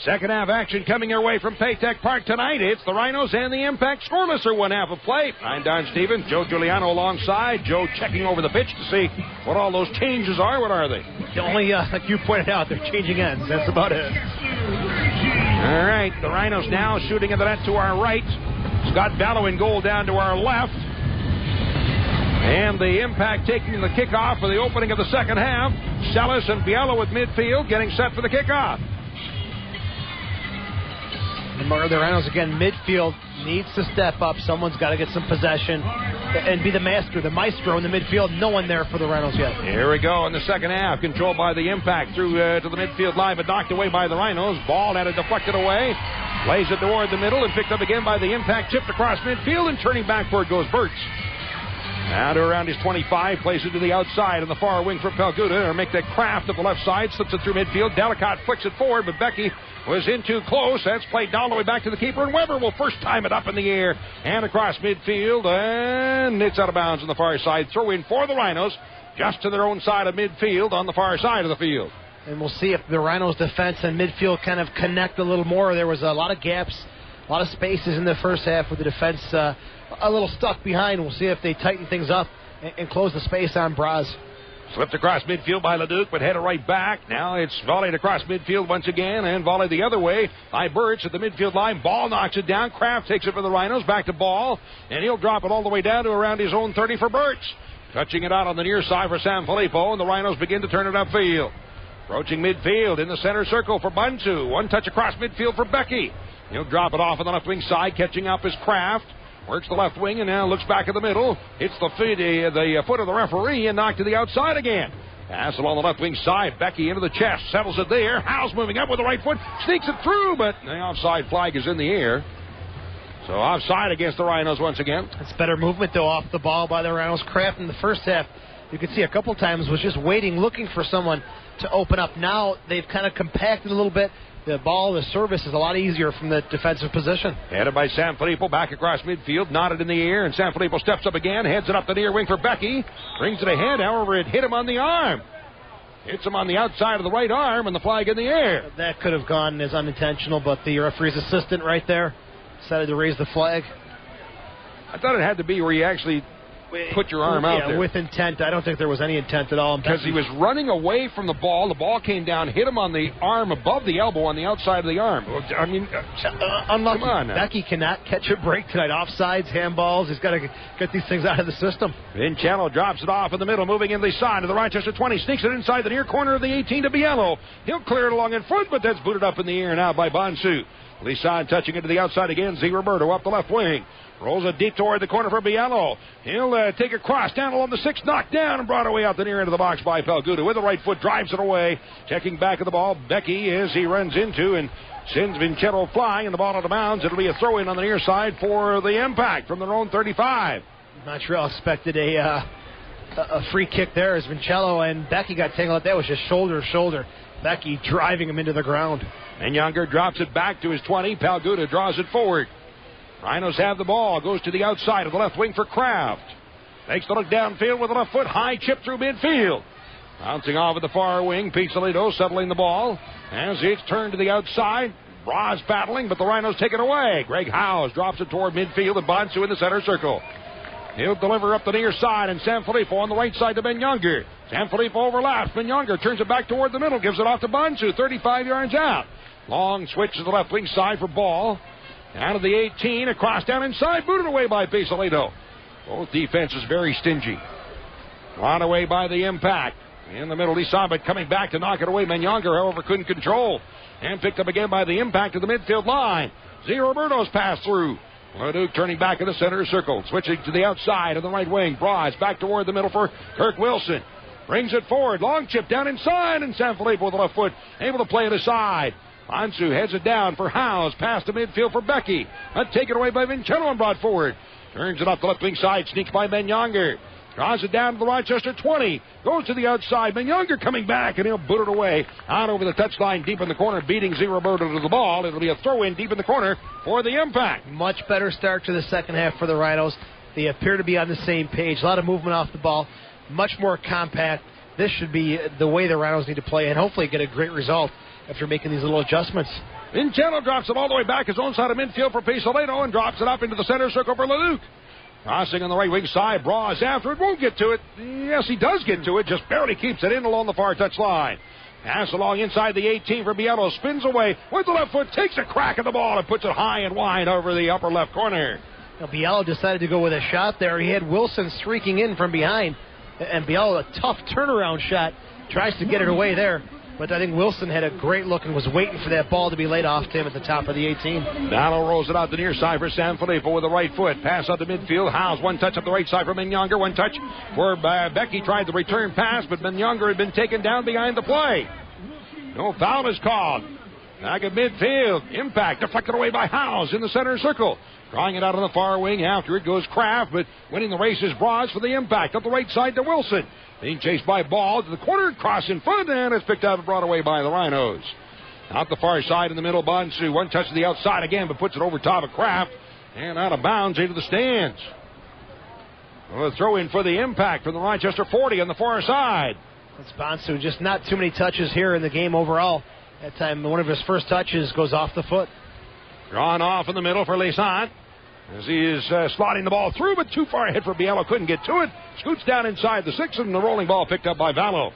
Second half action coming your way from Paytech Park tonight. It's the Rhinos and the Impact scoreless are one half of play. I'm Don Stevens, Joe Giuliano alongside. Joe checking over the pitch to see what all those changes are. What are they? Only, like you pointed out, they're changing ends. That's about it. All right, the Rhinos now shooting in the net to our right. Scott Ballo in goal down to our left. And the Impact taking the kickoff for the opening of the second half. Celis and Biello at midfield getting set for the kickoff. The Rhinos again, midfield needs to step up. Someone's got to get some possession and be the maestro in the midfield. No one there for the Rhinos yet. Here we go in the second half. Controlled by the Impact through to the midfield line, but knocked away by the Rhinos. Ball had it deflected away. Plays it toward the middle and picked up again by the Impact. Chipped across midfield and turning backward goes Burtz. Now to around his 25, plays it to the outside on the far wing for Pelguda. Or make that Kraft at the left side, slips it through midfield. Delicott flicks it forward, but Becky was in too close. That's played down all the way back to the keeper, and Weber will first time it up in the air and across midfield, and it's out of bounds on the far side. Throw in for the Rhinos, just to their own side of midfield on the far side of the field. And we'll see if the Rhinos' defense and midfield kind of connect a little more. There was a lot of gaps, a lot of spaces in the first half with the defense a little stuck behind. We'll see if they tighten things up and close the space on Braz. Slipped across midfield by Leduc, but headed right back. Now it's volleyed across midfield once again, and volleyed the other way by Burtz at the midfield line. Ball knocks it down. Kraft takes it for the Rhinos. Back to Ball, and he'll drop it all the way down to around his own 30 for Burtz. Touching it out on the near side for Sanfilippo, and the Rhinos begin to turn it upfield. Approaching midfield in the center circle for Bunsu. One touch across midfield for Becky. He'll drop it off on the left wing side. Catching up is Kraft. Works the left wing and now looks back at the middle. Hits the foot of the referee and knocked to the outside again. Pass along the left wing side. Becky into the chest. Settles it there. Howe's moving up with the right foot. Sneaks it through, but the offside flag is in the air. So offside against the Rhinos once again. It's better movement, though, off the ball by the Rhinos. Kraft in the first half, you could see a couple times, was just waiting, looking for someone to open up. Now they've kind of compacted a little bit. The ball, the service is a lot easier from the defensive position. Headed by Sanfilippo, back across midfield, nodded in the air, and Sanfilippo steps up again, heads it up the near wing for Becky, brings it ahead, however it hit him on the arm. Hits him on the outside of the right arm, and the flag in the air. That could have gone as unintentional, but the referee's assistant right there decided to raise the flag. I thought it had to be where you actually put your arm out there. With intent. I don't think there was any intent at all. Because he was running away from the ball. The ball came down, hit him on the arm above the elbow on the outside of the arm. I mean, unlucky. Come on now. Becky cannot catch a break tonight. Offsides, handballs. He's got to get these things out of the system. Vincello drops it off in the middle, moving in the side to the Rochester 20. Sneaks it inside the near corner of the 18 to Biello. He'll clear it along in front, but that's booted up in the air now by Bonsu. Lisan touching it to the outside again. Z. Roberto up the left wing. Rolls it deep toward the corner for Biello. He'll take a cross down along the 6, knocked down and brought away out the near end of the box by Pelguda. With the right foot, drives it away. Checking back at the ball, Becky as he runs into and sends Vincello flying, and the ball out of bounds. It'll be a throw-in on the near side for the Impact from their own 35. Montreal expected a free kick there as Vincello and Becky got tangled up. That was just shoulder to shoulder. Becky driving him into the ground. And Younger drops it back to his 20. Pelguda draws it forward. Rhinos have the ball. Goes to the outside of the left wing for Kraft. Takes the look downfield with the left foot. High chip through midfield. Bouncing off at the far wing. Pizzolito settling the ball. As it's turned to the outside. Braz battling, but the Rhinos take it away. Greg Howes drops it toward midfield and Bonsu in the center circle. He'll deliver up the near side, and Sanfilippo on the right side to Ben Younger. Sanfilippo overlaps. Ben Younger turns it back toward the middle. Gives it off to Bonsu. 35 yards out. Long switch to the left wing side for Ball. Out of the 18, across down inside, booted away by Pizzolito. Both defenses very stingy. Drawn away by the Impact. In the middle, Lisabet coming back to knock it away. Menyonger, however, couldn't control. And picked up again by the Impact to the midfield line. Z. Roberto's pass through. Leduc turning back in the center circle. Switching to the outside of the right wing. Braz back toward the middle for Kirk Wilson. Brings it forward. Long chip down inside, and Sanfilippo with the left foot able to play it aside. Ansu heads it down for Howes. Pass to midfield for Becky. Taken away by Vincello and brought forward. Turns it up the left wing side. Sneaks by Ben Younger. Draws it down to the Rochester 20. Goes to the outside. Ben Younger coming back, and he'll boot it away. Out over the touchline deep in the corner, beating Z. Roberto to the ball. It'll be a throw-in deep in the corner for the Impact. Much better start to the second half for the Rhinos. They appear to be on the same page. A lot of movement off the ball. Much more compact. This should be the way the Rhinos need to play and hopefully get a great result after making these little adjustments. Vincello drops it all the way back his own side of midfield for Pisolino and drops it up into the center circle for Leduc. Crossing on the right wing side, Bras after it, won't get to it. Yes, he does get to it, just barely keeps it in along the far touch line. Pass along inside the 18 for Biello, spins away with the left foot, takes a crack at the ball and puts it high and wide over the upper left corner. Now, Biello decided to go with a shot there. He had Wilson streaking in from behind, and Biello, a tough turnaround shot, tries to get it away there. But I think Wilson had a great look and was waiting for that ball to be laid off to him at the top of the 18. Dallo rolls it out the near side for Sanfilippo with the right foot. Pass out the midfield. Howes one touch up the right side for Mignonger. One touch for Becky. Tried the return pass, but Mignonger had been taken down behind the play. No foul is called. Back at midfield. Impact deflected away by Howes in the center circle. Drawing it out on the far wing. After it goes Kraft, but winning the race is Bras for the impact. Up the right side to Wilson. Being chased by Ball to the corner, cross in front, and it's picked up and brought away by the Rhinos. Out the far side in the middle, Bonsu. One touch to the outside again, but puts it over top of Kraft and out of bounds into the stands. A throw in for the impact from the Rochester 40 on the far side. That's Bonsu. Just not too many touches here in the game overall. That time, one of his first touches goes off the foot. Drawn off in the middle for Lisan. As he is slotting the ball through, but too far ahead for Biello. Couldn't get to it. Scoots down inside the 6, and the rolling ball picked up by Vallo.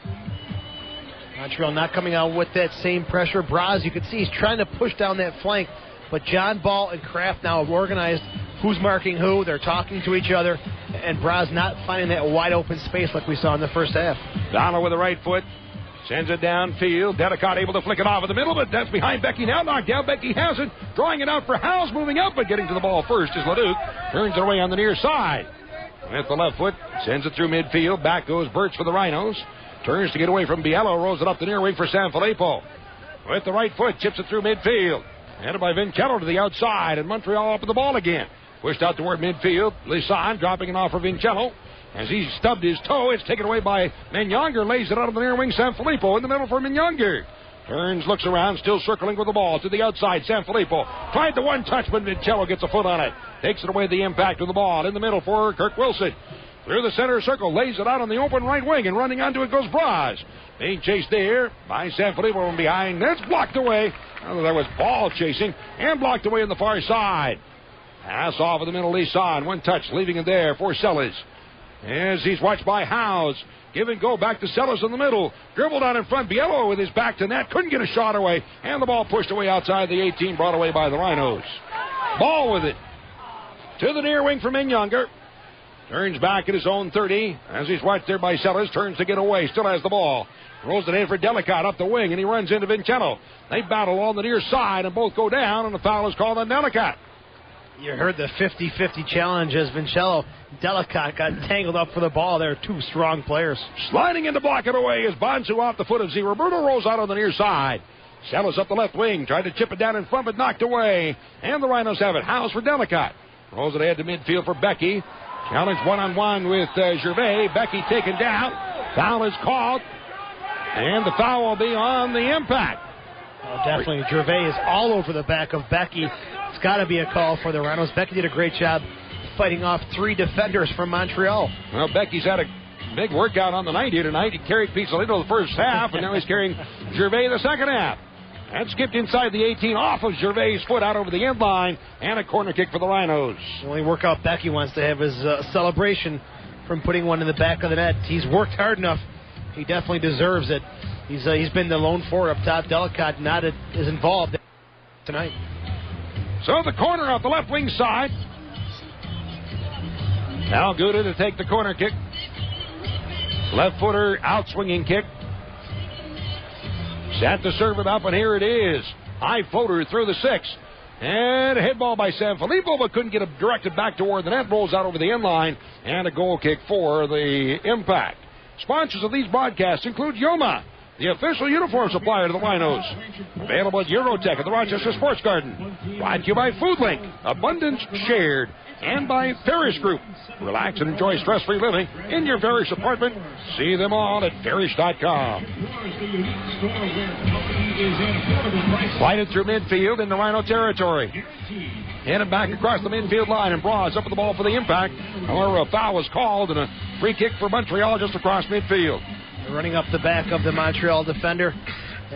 Montreal not coming out with that same pressure. Bras, you can see he's trying to push down that flank, but John Ball and Kraft now have organized who's marking who. They're talking to each other, and Bras not finding that wide open space like we saw in the first half. Vallo with the right foot. Sends it downfield. Dedicott able to flick it off in the middle, but that's behind Becky now. Knocked down. Becky has it. Drawing it out for Howes. Moving up, but getting to the ball first is Leduc. Turns it away on the near side. With the left foot. Sends it through midfield. Back goes Birch for the Rhinos. Turns to get away from Biello. Rolls it up the near wing for Sanfilippo. With the right foot. Chips it through midfield. Headed by Vincello to the outside. And Montreal up with the ball again. Pushed out toward midfield. Lisan dropping it off for Vincello. As he stubbed his toe, it's taken away by Mignonger. Lays it out of the near wing. Sanfilippo in the middle for Mignonger. Turns, looks around, still circling with the ball to the outside. Sanfilippo tried the one touch, but Vincello gets a foot on it. Takes it away the impact of the ball. In the middle for Kirk Wilson. Through the center circle, lays it out on the open right wing, and running onto it goes Bras. Being chased there by Sanfilippo from behind. That's blocked away. That was ball chasing, and blocked away on the far side. Pass off in the middle, Lisan. One touch, leaving it there for Sellers. As he's watched by Howes. Give and go back to Sellers in the middle. Dribbled out in front. Biello with his back to net. Couldn't get a shot away. And the ball pushed away outside the 18. Brought away by the Rhinos. Ball with it. To the near wing for Mignonger. Turns back at his own 30. As he's watched there by Sellers. Turns to get away. Still has the ball. Rolls it in for Dedicott up the wing. And he runs into Vincello. They battle on the near side. And both go down. And the foul is called on Dedicott. You heard the 50-50 challenge as Vincello. Dedicott got tangled up for the ball. They're two strong players. Sliding in to block it away is Bonsu off the foot of Z. Roberto rolls out on the near side. Sellers up the left wing. Tried to chip it down in front, but knocked away. And the Rhinos have it. Howes for Dedicott. Rolls it ahead to midfield for Becky. Challenge one-on-one with Gervais. Becky taken down. Foul is called. And the foul will be on the impact. Oh, definitely. Gervais is all over the back of Becky. It's got to be a call for the Rhinos. Becky did a great job fighting off 3 defenders from Montreal. Well, Becky's had a big workout on the night here tonight. He carried Pisolino the first half, and now he's carrying Gervais the second half. And skipped inside the 18 off of Gervais' foot out over the end line, and a corner kick for the Rhinos. The only workout Becky wants to have is celebration from putting one in the back of the net. He's worked hard enough. He definitely deserves it. He's been the lone forward up top. Dedicott not as involved tonight. So the corner off the left wing side. Al Gouda to take the corner kick. Left footer out swinging kick. Set to serve it up, and here it is. High floater through the 6. And a head ball by Sanfilippo, but couldn't get it directed back toward the net. Rolls out over the end line, and a goal kick for the Impact. Sponsors of these broadcasts include Yoma, the official uniform supplier to the Rhinos. Available at Eurotech at the Rochester Sports Garden. Brought to you by Foodlink, Abundance Shared, and by Farish Group. Relax and enjoy stress-free living in your Farish apartment. See them all at Farish.com. Slided through midfield in the Rhino territory. Headed back across the midfield line, and Bras up with the ball for the Impact. However, a foul was called and a free kick for Montreal just across midfield. They're running up the back of the Montreal defender.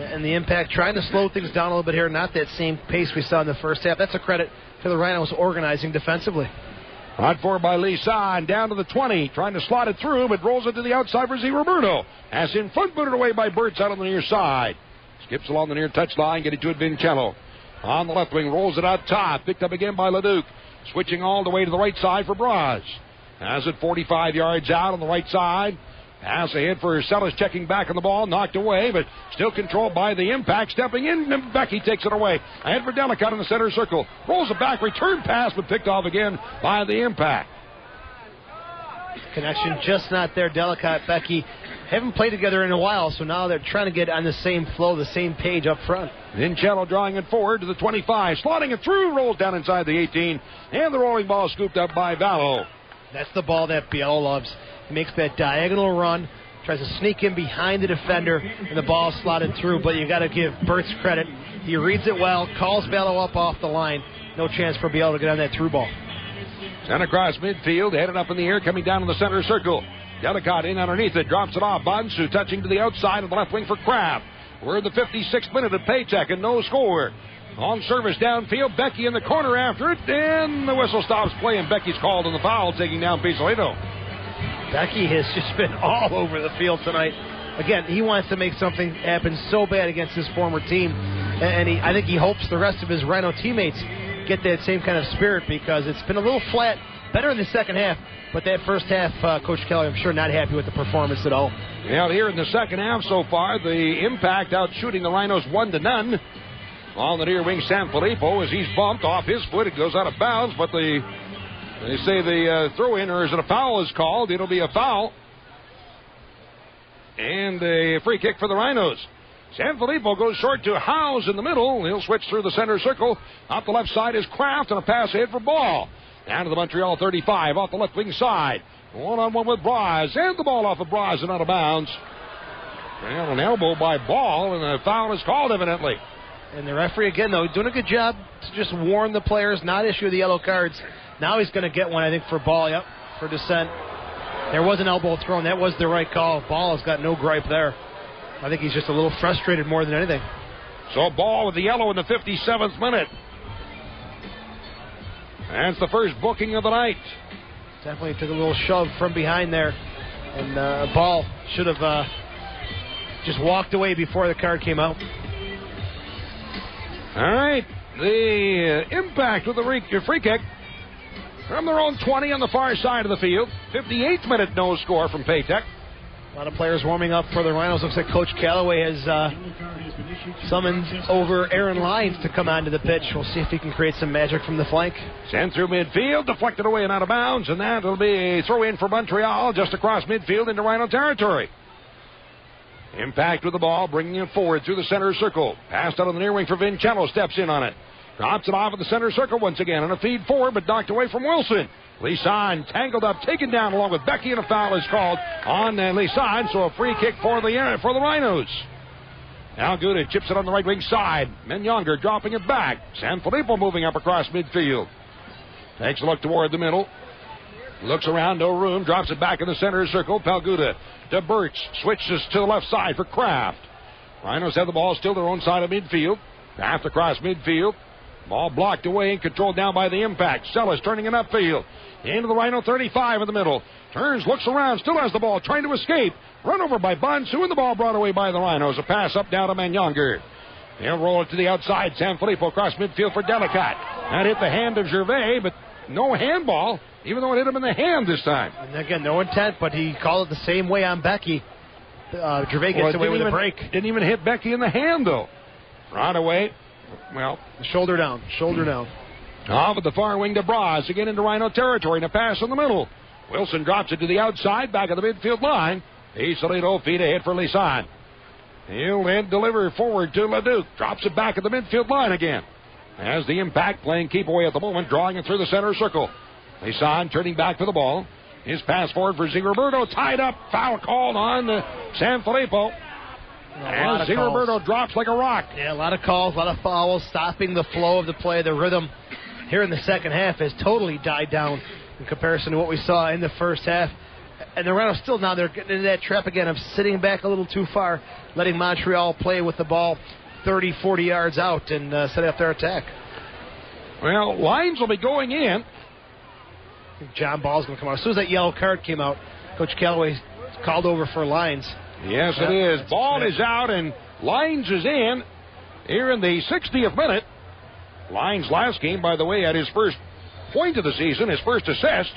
And the Impact trying to slow things down a little bit here, not that same pace we saw in the first half. That's a credit to the Rhinos organizing defensively. On for by Lisan, down to the 20, trying to slot it through, but rolls it to the outside for Z. Roberto. As in front, booted away by Burtz out on the near side. Skips along the near touchline, getting to it, Vincello. On the left wing, rolls it out top, picked up again by Leduc. Switching all the way to the right side for Braz. Has it 45 yards out on the right side. Pass ahead for Sellis, checking back on the ball, knocked away, but still controlled by the Impact. Stepping in, and Becky takes it away. Ahead for Delicott in the center circle. Rolls it back, return pass, but picked off again by the Impact. Connection just not there. Delicott, Becky haven't played together in a while, so now they're trying to get on the same flow, the same page up front. Vincello drawing it forward to the 25, slotting it through, rolls down inside the 18, and the rolling ball scooped up by Vallo. That's the ball that Biello loves. He makes that diagonal run, tries to sneak in behind the defender, and the ball slotted through. But you got to give Burtz credit. He reads it well, calls Biello up off the line. No chance for Biello to get on that through ball. Sent across midfield, headed up in the air, coming down in the center circle. Delicott in underneath it, drops it off. Bonsu touching to the outside of the left wing for Kraft. We're in the 56th minute of Paytech and no score. On service downfield, Becky in the corner after it, and the whistle stops play, and Becky's called on the foul, taking down Pisolito. Becky has just been all over the field tonight. Again, he wants to make something happen so bad against his former team, and I think he hopes the rest of his Rhino teammates get that same kind of spirit, because it's been a little flat, better in the second half, but that first half, Coach Kelly, I'm sure not happy with the performance at all. Well, here in the second half so far, the Impact out shooting the Rhinos 1-0. On the near wing, Sanfilippo, as he's bumped off his foot, it goes out of bounds, but they say the throw-in, or is it a foul, is called. It'll be a foul. And a free kick for the Rhinos. Sanfilippo goes short to Howes in the middle. He'll switch through the center circle. Off the left side is Kraft, and a pass ahead for Ball. Down to the Montreal 35, off the left wing side. One-on-one with Braz, and the ball off of Braz and out of bounds. Well, an elbow by Ball, and a foul is called evidently. And the referee, again, though, doing a good job to just warn the players, not issue the yellow cards. Now he's going to get one, I think, for Ball, for dissent. There was an elbow thrown. That was the right call. Ball has got no gripe there. I think he's just a little frustrated more than anything. So Ball with the yellow in the 57th minute. That's the first booking of the night. Definitely took a little shove from behind there. And Ball should have just walked away before the card came out. All right, the Impact with the free kick from their own 20 on the far side of the field. 58th minute, no score from Paytech. A lot of players warming up for the Rhinos. Looks like Coach Callaway has summoned over Aaron Lyons to come onto the pitch. We'll see if he can create some magic from the flank. Sent through midfield, deflected away and out of bounds, and that'll be a throw-in for Montreal just across midfield into Rhino territory. Impact with the ball, bringing it forward through the center circle. Passed out on the near wing for Vincello, steps in on it. Drops it off at the center circle once again, and a feed forward, but knocked away from Wilson. Lisan tangled up, taken down along with Becky, and a foul is called on Lisan, so a free kick for the Rhinos. Now Gouda chips it on the right wing side. Menyonger dropping it back. Sanfilippo moving up across midfield. Takes a look toward the middle. Looks around, no room, drops it back in the center circle. Palguda to Birch, switches to the left side for Kraft. Rhinos have the ball still their own side of midfield. Kraft across midfield. Ball blocked away and controlled down by the Impact. Sellis turning it upfield. Into the Rhino 35 in the middle. Turns, looks around, still has the ball, trying to escape. Run over by Bonsu, and the ball brought away by the Rhinos. A pass up down to Menyonger. They'll roll it to the outside. Sanfilippo across midfield for Delicott. That hit the hand of Gervais, but no handball, even though it hit him in the hand this time. And again, no intent, but he called it the same way on Becky. Gervais gets away with a break. Didn't even hit Becky in the hand, though. Right away. Well, shoulder down. Off at the far wing to Braz, again into Rhino territory, and a pass in the middle. Wilson drops it to the outside, back of the midfield line. Isolito feet ahead for Lisan. He'll then deliver forward to Leduc. Drops it back at the midfield line again. As the Impact playing keep away at the moment, drawing it through the center circle. Lisan turning back for the ball. His pass forward for Z. Roberto, tied up, foul called on Sanfilippo. And Z. Roberto drops like a rock. Yeah, a lot of calls, a lot of fouls, stopping the flow of the play. The rhythm here in the second half has totally died down in comparison to what we saw in the first half. And the Rhinos still now, they're getting into that trap again of sitting back a little too far, letting Montreal play with the ball 30, 40 yards out and setting up their attack. Well, lines will be going in. I think John Ball's going to come out. As soon as that yellow card came out, Coach Callaway called over for lines. Yes, it is. Ball is out and Lines is in here in the 60th minute. Lines last game, by the way, had his first point of the season, his first assist.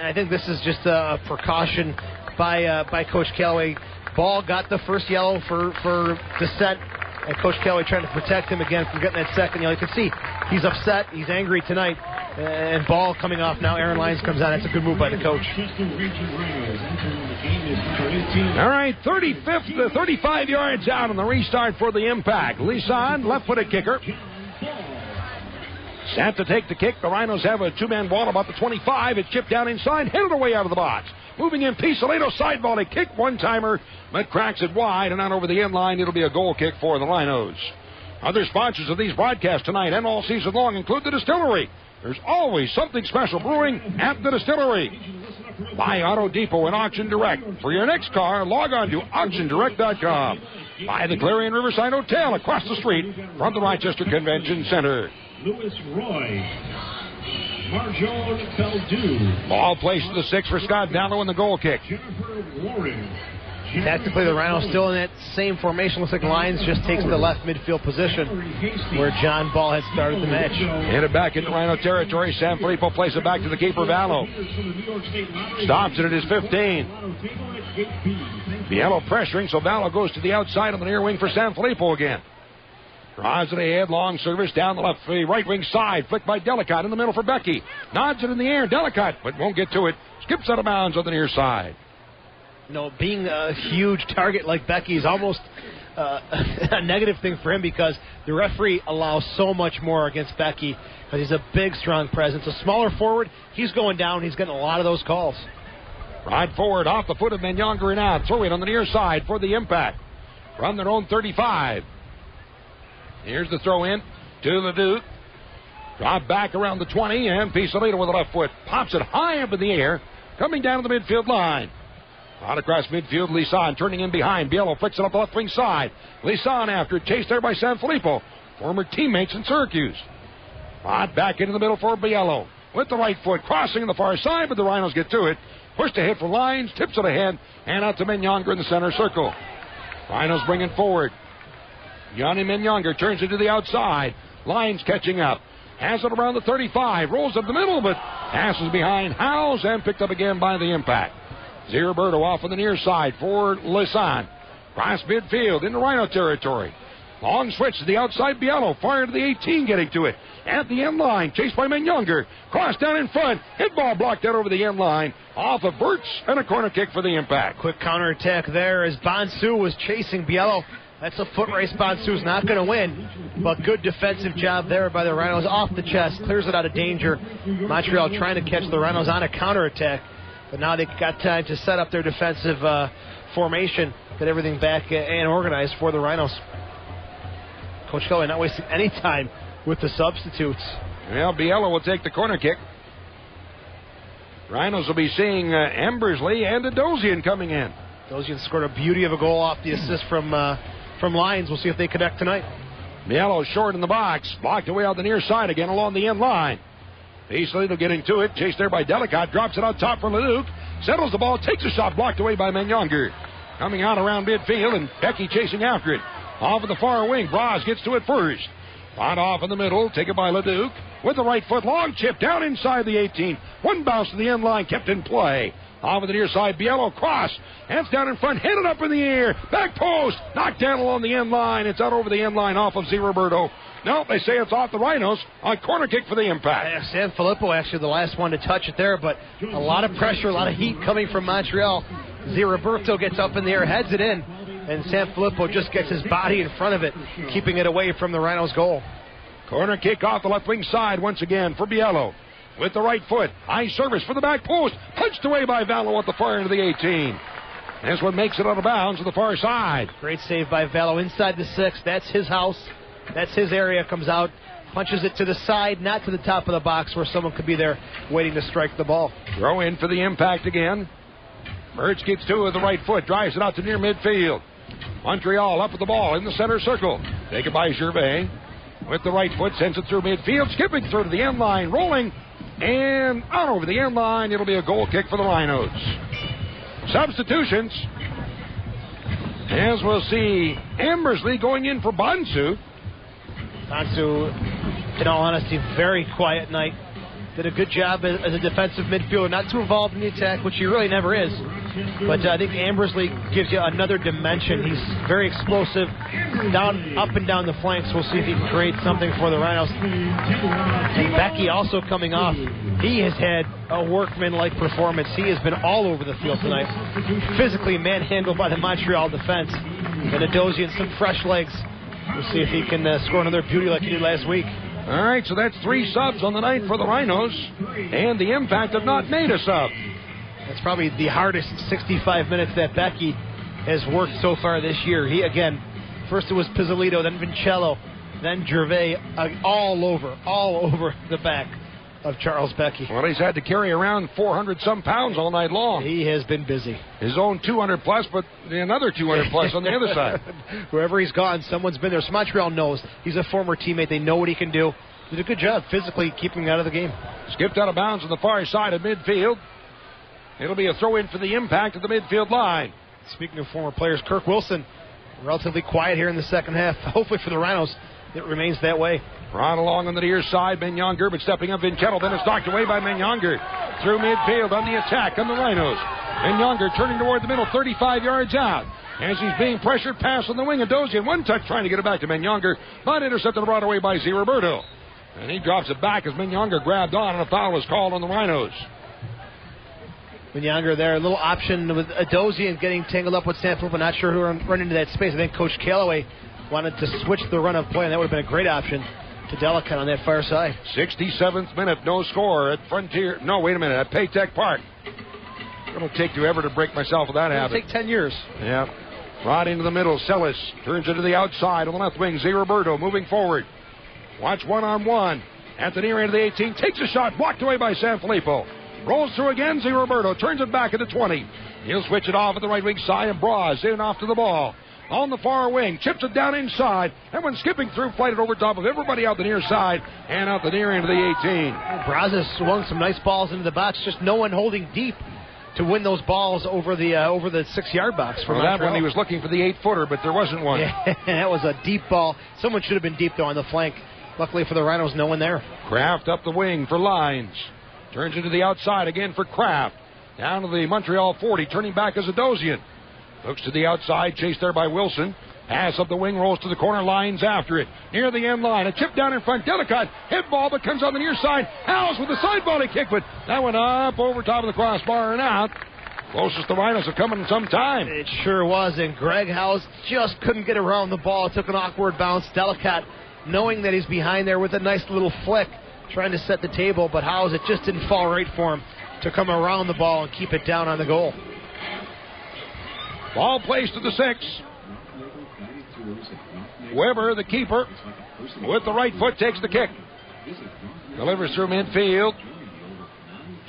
I think this is just a precaution by Coach Callaway. Ball got the first yellow for dissent, and Coach Callaway trying to protect him again from getting that second yellow. You can see he's upset, he's angry tonight, and Ball coming off now. Aaron Lyons comes on. That's a good move by the coach. All right, 35 yards out on the restart for the Impact. Lisan, left-footed kicker. Set to take the kick. The Rhinos have a two-man ball about the 25. It's chipped down inside, headed away out of the box. Moving in, Pisolino, side volley kick, one-timer, but cracks it wide and out over the end line. It'll be a goal kick for the Rhinos. Other sponsors of these broadcasts tonight and all season long include the Distillery. There's always something special brewing at the Distillery. Buy Auto Depot and Auction Direct. For your next car, log on to auctiondirect.com. Buy the Clarion Riverside Hotel across the street from the Rochester Convention Center. Louis Roy. Marjon Beldu. Ball placed to the 6 for Scott Dallow in the goal kick. Jennifer Warren. Tactically, the Rhinos still in that same formation. Looks like Lyons just takes the left midfield position where John Ball had started the match. Headed back into Rhino territory. Sanfilippo plays it back to the keeper, Vallo. Stops it at his 15. Biello pressuring, so Vallo goes to the outside on the near wing for Sanfilippo again. Draws it ahead, long service down the left, right wing side, flicked by Delicott in the middle for Becky. Nods it in the air, Delicott, but won't get to it. Skips out of bounds on the near side. You know, being a huge target like Becky is almost a negative thing for him because the referee allows so much more against Becky because he's a big, strong presence. A smaller forward, he's going down. He's getting a lot of those calls. Ride forward off the foot of Menyonger and out. Throw it on the near side for the Impact. From their own 35. Here's the throw in to Leduc. Drop back around the 20, and Pisolino with the left foot pops it high up in the air, coming down to the midfield line. Out across midfield, Lisan turning in behind. Biello flicks it up the left wing side. Lisan after, chased there by Sanfilippo, former teammates in Syracuse. Rod back into the middle for Biello with the right foot, crossing the far side, but the Rhinos get to it. Pushed ahead for Lyons, tips it ahead, and out to Menyonger in the center circle. Rhinos bringing forward. Johnny Menyonger turns it to the outside. Lyons catching up. Has it around the 35. Rolls up the middle, but passes behind Howes and picked up again by the Impact. Ziraberto off on the near side for Lisan. Cross midfield into Rhino territory. Long switch to the outside. Biello fired to the 18, getting to it. At the end line, chased by Menyonger. Cross down in front. Hit ball blocked out over the end line. Off of Burtz and a corner kick for the Impact. Quick counterattack there as Bonsu was chasing Biello. That's a foot race. Bonsu's not going to win, but good defensive job there by the Rhinos off the chest. Clears it out of danger. Montreal trying to catch the Rhinos on a counterattack, but now they've got time to set up their defensive formation, get everything back and organized for the Rhinos. Coach Kelly not wasting any time with the substitutes. Well, Biello will take the corner kick. Rhinos will be seeing Embersley and Adosian coming in. Adosian scored a beauty of a goal off the assist from Lyons. We'll see if they connect tonight. Biello short in the box, blocked away on the near side again along the end line. Pisolino getting to it, chased there by Delicott, drops it out top for Leduc, settles the ball, takes a shot, blocked away by Menyonger. Coming out around midfield, and Becky chasing after it. Off of the far wing, Braz gets to it first. Right off in the middle, taken by Leduc. With the right foot, long chip down inside the 18. One bounce to the end line, kept in play. Off of the near side, Biello cross. Hands down in front, headed up in the air. Back post, knocked down along the end line. It's out over the end line off of Ziraberto. No, they say it's off the Rhinos on corner kick for the Impact. Sanfilippo actually the last one to touch it there, but a lot of pressure, a lot of heat coming from Montreal. Ziraberto gets up in the air, heads it in, and Sanfilippo just gets his body in front of it, keeping it away from the Rhinos' goal. Corner kick off the left wing side once again for Biello. With the right foot, high service for the back post, punched away by Vallo at the far end of the 18. This one makes it out of bounds to the far side. Great save by Vallo inside the 6. That's his house. That's his area. Comes out, punches it to the side, not to the top of the box where someone could be there waiting to strike the ball. Throw in for the Impact again. Birch gets to it with the right foot, drives it out to near midfield. Montreal up with the ball in the center circle. Taken by Gervais. With the right foot, sends it through midfield, skipping through to the end line, rolling, and on over the end line. It'll be a goal kick for the Rhinos. Substitutions. As we'll see, Ambersley going in for Bonsu. Bonsu, in all honesty, very quiet night. Did a good job as a defensive midfielder, not too involved in the attack, which he really never is. But I think Ambersley gives you another dimension. He's very explosive, up and down the flanks. We'll see if he can create something for the Rhinos. And Becky also coming off. He has had a workman-like performance. He has been all over the field tonight. Physically manhandled by the Montreal defense. And Adosian, some fresh legs. We'll see if he can score another beauty like he did last week. All right, so that's 3 subs on the night for the Rhinos. And the Impact have not made a sub. That's probably the hardest 65 minutes that Becky has worked so far this year. He, again, first it was Pizzolito, then Vincello, then Gervais, all over the back of Charles Becky. Well, he's had to carry around 400-some pounds all night long. He has been busy. His own 200-plus, but another 200-plus on the other side. Wherever he's gone, someone's been there. So Montreal knows. He's a former teammate. They know what he can do. Did a good job physically keeping him out of the game. Skipped out of bounds on the far side of midfield. It'll be a throw-in for the Impact at the midfield line. Speaking of former players, Kirk Wilson, relatively quiet here in the second half. Hopefully for the Rhinos, it remains that way. Right along on the near side, Menyonger, but stepping up Vincello. Then it's knocked away by Menyonger. Through midfield on the attack on the Rhinos. Menyonger turning toward the middle, 35 yards out. As he's being pressured, pass on the wing. Adosian, one touch trying to get it back to Menyonger, but intercepted and brought away by Z. Roberto. And he drops it back as Menyonger grabbed on, and a foul was called on the Rhinos. Menyonger there, a little option with Adosian getting tangled up with Sanfilippo. Not sure who run into that space. I think Coach Callaway wanted to switch the run of play, and that would have been a great option to Delicat on that far side. 67th minute, no score at Frontier. No, wait a minute, at Paytech Park. It'll take you ever to break myself of that habit. It'll take 10 years. Yeah. Right into the middle, Celis turns it to the outside on the left wing. Z. Roberto moving forward. Watch one-on-one at the near end of the 18. Takes a shot, blocked away by Sanfilippo. Rolls through again, Z. Roberto turns it back at the 20. He'll switch it off at the right wing side, and Braz in off to the ball. On the far wing, chips it down inside, and when skipping through, played it over top of everybody out the near side and out the near end of the 18. Braz has swung some nice balls into the box, just no one holding deep to win those balls over the 6-yard box. Well, that one he was looking for the 8-footer, but there wasn't one. Yeah, that was a deep ball. Someone should have been deep, though, on the flank. Luckily for the Rhinos, no one there. Kraft up the wing for Lines. Turns it to the outside again for Kraft. Down to the Montreal 40, turning back as Adosian. Looks to the outside, chased there by Wilson. Pass up the wing, rolls to the corner, Lines after it. Near the end line, a chip down in front. Delicat, hit ball, but comes on the near side. Howes with the side volley kick, but that went up over top of the crossbar and out. Closest the Rhinos have come in some time. It sure was, and Greg Howes just couldn't get around the ball. It took an awkward bounce. Delicat, knowing that he's behind there with a nice little flick, trying to set the table, but Howes, it just didn't fall right for him to come around the ball and keep it down on the goal. Ball placed to the 6. Weber, the keeper, with the right foot, takes the kick. Delivers through midfield.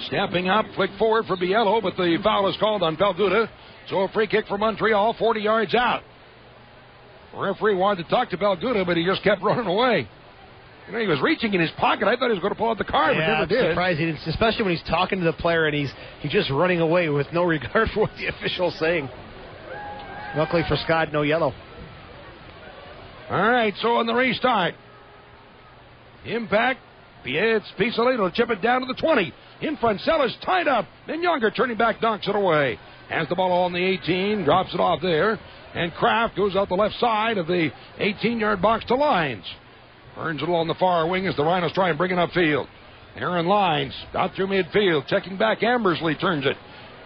Stepping up, flick forward for Biello, but the foul is called on Belguda. So a free kick for Montreal, 40 yards out. The referee wanted to talk to Belguda, but he just kept running away. You know, he was reaching in his pocket. I thought he was going to pull out the card, but never did. I'm surprised he didn't, especially when he's talking to the player and he's just running away with no regard for what the official's saying. Luckily for Scott, no yellow. All right, so on the restart. Impact. It's Pizzolino to chip it down to the 20. In front, Sellers tied up. Then Younger turning back, knocks it away. Has the ball on the 18, drops it off there. And Kraft goes out the left side of the 18-yard box to Lines. Burns it along the far wing as the Rhinos try and bring it upfield. Aaron Lines out through midfield. Checking back, Ambersley turns it.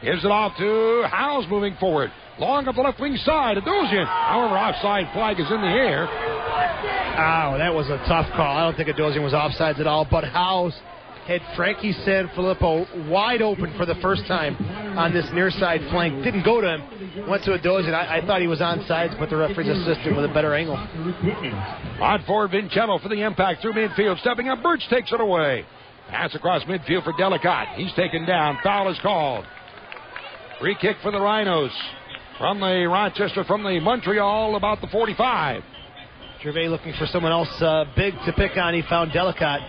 Gives it off to Howes moving forward. Long up the left wing side. Adosian. However, offside flag is in the air. Oh, that was a tough call. I don't think Adosian was offsides at all, but Howes had Frankie Sanfilippo wide open for the first time on this near side flank. Didn't go to him. Went to Adosian. I thought he was onside, but the referee's assisted with a better angle. On forward, Vincello for the impact through midfield. Stepping up, Birch takes it away. Pass across midfield for Delicat. He's taken down. Foul is called. Free kick for the Rhinos. From the Rochester, from the Montreal, about the 45. Gervais looking for someone else big to pick on. He found Delicott.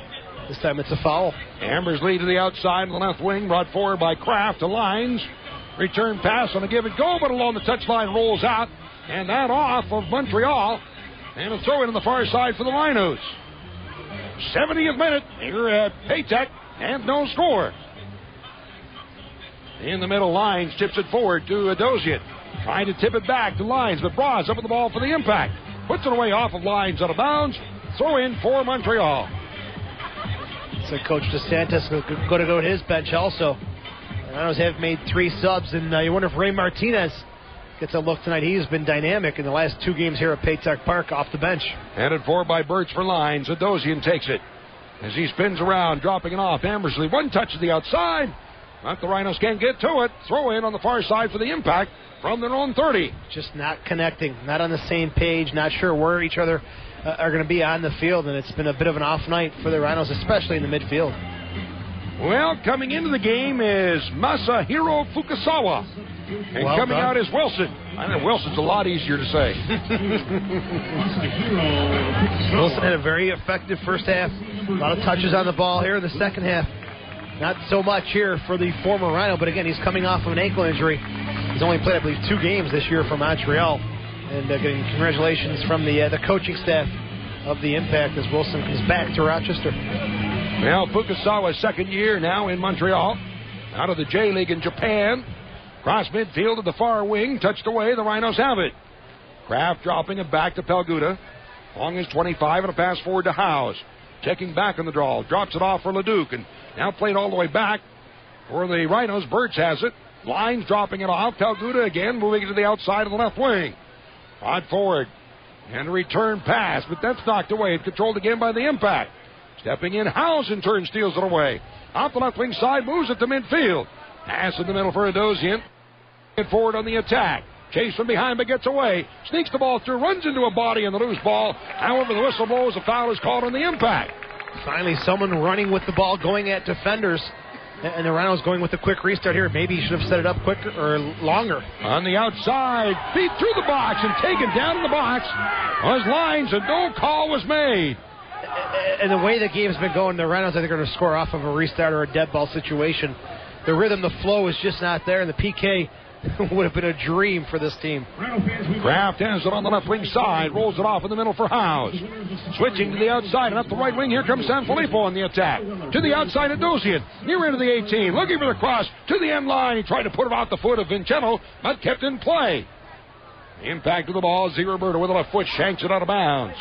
This time it's a foul. Ambers lead to the outside on the left wing, brought forward by Kraft to Lines. Return pass on a give and go, but along the touchline rolls out. And that off of Montreal. And a throw in on the far side for the Rhinos. 70th minute here at Paytech, and no score. In the middle, Lines chips it forward to Adosian. Trying to tip it back to Lines, but Bras up with the ball for the impact. Puts it away off of Lines out of bounds. Throw in for Montreal. So Coach DeSantis is going to go to his bench also. The Rhinos have made 3 subs, and you wonder if Ray Martinez gets a look tonight. He's been dynamic in the last 2 games here at Paytech Park off the bench. Headed forward by Birch for Lines. Adosian takes it as he spins around, dropping it off. Ambersley, one touch to the outside. But the Rhinos can't get to it. Throw in on the far side for the impact from their own 30. Just not connecting, not on the same page, not sure where each other are going to be on the field, and it's been a bit of an off night for the Rhinos, especially in the midfield. Well, coming into the game is Masahiro Fukasawa. And well coming done. out is Wilson. I know Wilson's a lot easier to say. Wilson had a very effective first half. A lot of touches on the ball here in the second half. Not so much here for the former Rhino, but again, he's coming off of an ankle injury. He's only played, I believe, 2 games this year for Montreal. And getting congratulations from the coaching staff of the Impact as Wilson comes back to Rochester. Well, Fukasawa's second year now in Montreal. Out of the J-League in Japan. Cross midfield to the far wing. Touched away. The Rhinos have it. Kraft dropping it back to Pelguda. Long as 25 and a pass forward to Howes. Checking back on the draw. Drops it off for Leduc. And now played all the way back for the Rhinos. Birch has it. Lines dropping it off. Pelguda again moving it to the outside of the left wing. On forward. And a return pass. But that's knocked away. It's controlled again by the Impact. Stepping in. Howes in turn steals it away. Off the left wing side. Moves it to midfield. Pass in the middle for Adosian. Get forward on the attack. Chase from behind but gets away. Sneaks the ball through. Runs into a body in the loose ball. However, the whistle blows. A foul is called on the Impact. Finally, someone running with the ball, going at defenders. And the Rhinos going with a quick restart here. Maybe he should have set it up quicker or longer. On the outside. Beat through the box and taken down in the box. Was Lines and no call was made. And the way the game's been going, the Rhinos, I think, are going to score off of a restart or a dead ball situation. The rhythm, the flow is just not there, and the PK would have been a dream for this team. Kraft has it on the left wing side. Rolls it off in the middle for Howes. Switching to the outside and up the right wing. Here comes Sanfilippo on the attack. To the outside of Dosian. Near into the 18. Looking for the cross to the end line. He tried to put it off the foot of Vincenzo, but kept in play. Impact of the ball. Roberto with a left foot. Shanks it out of bounds.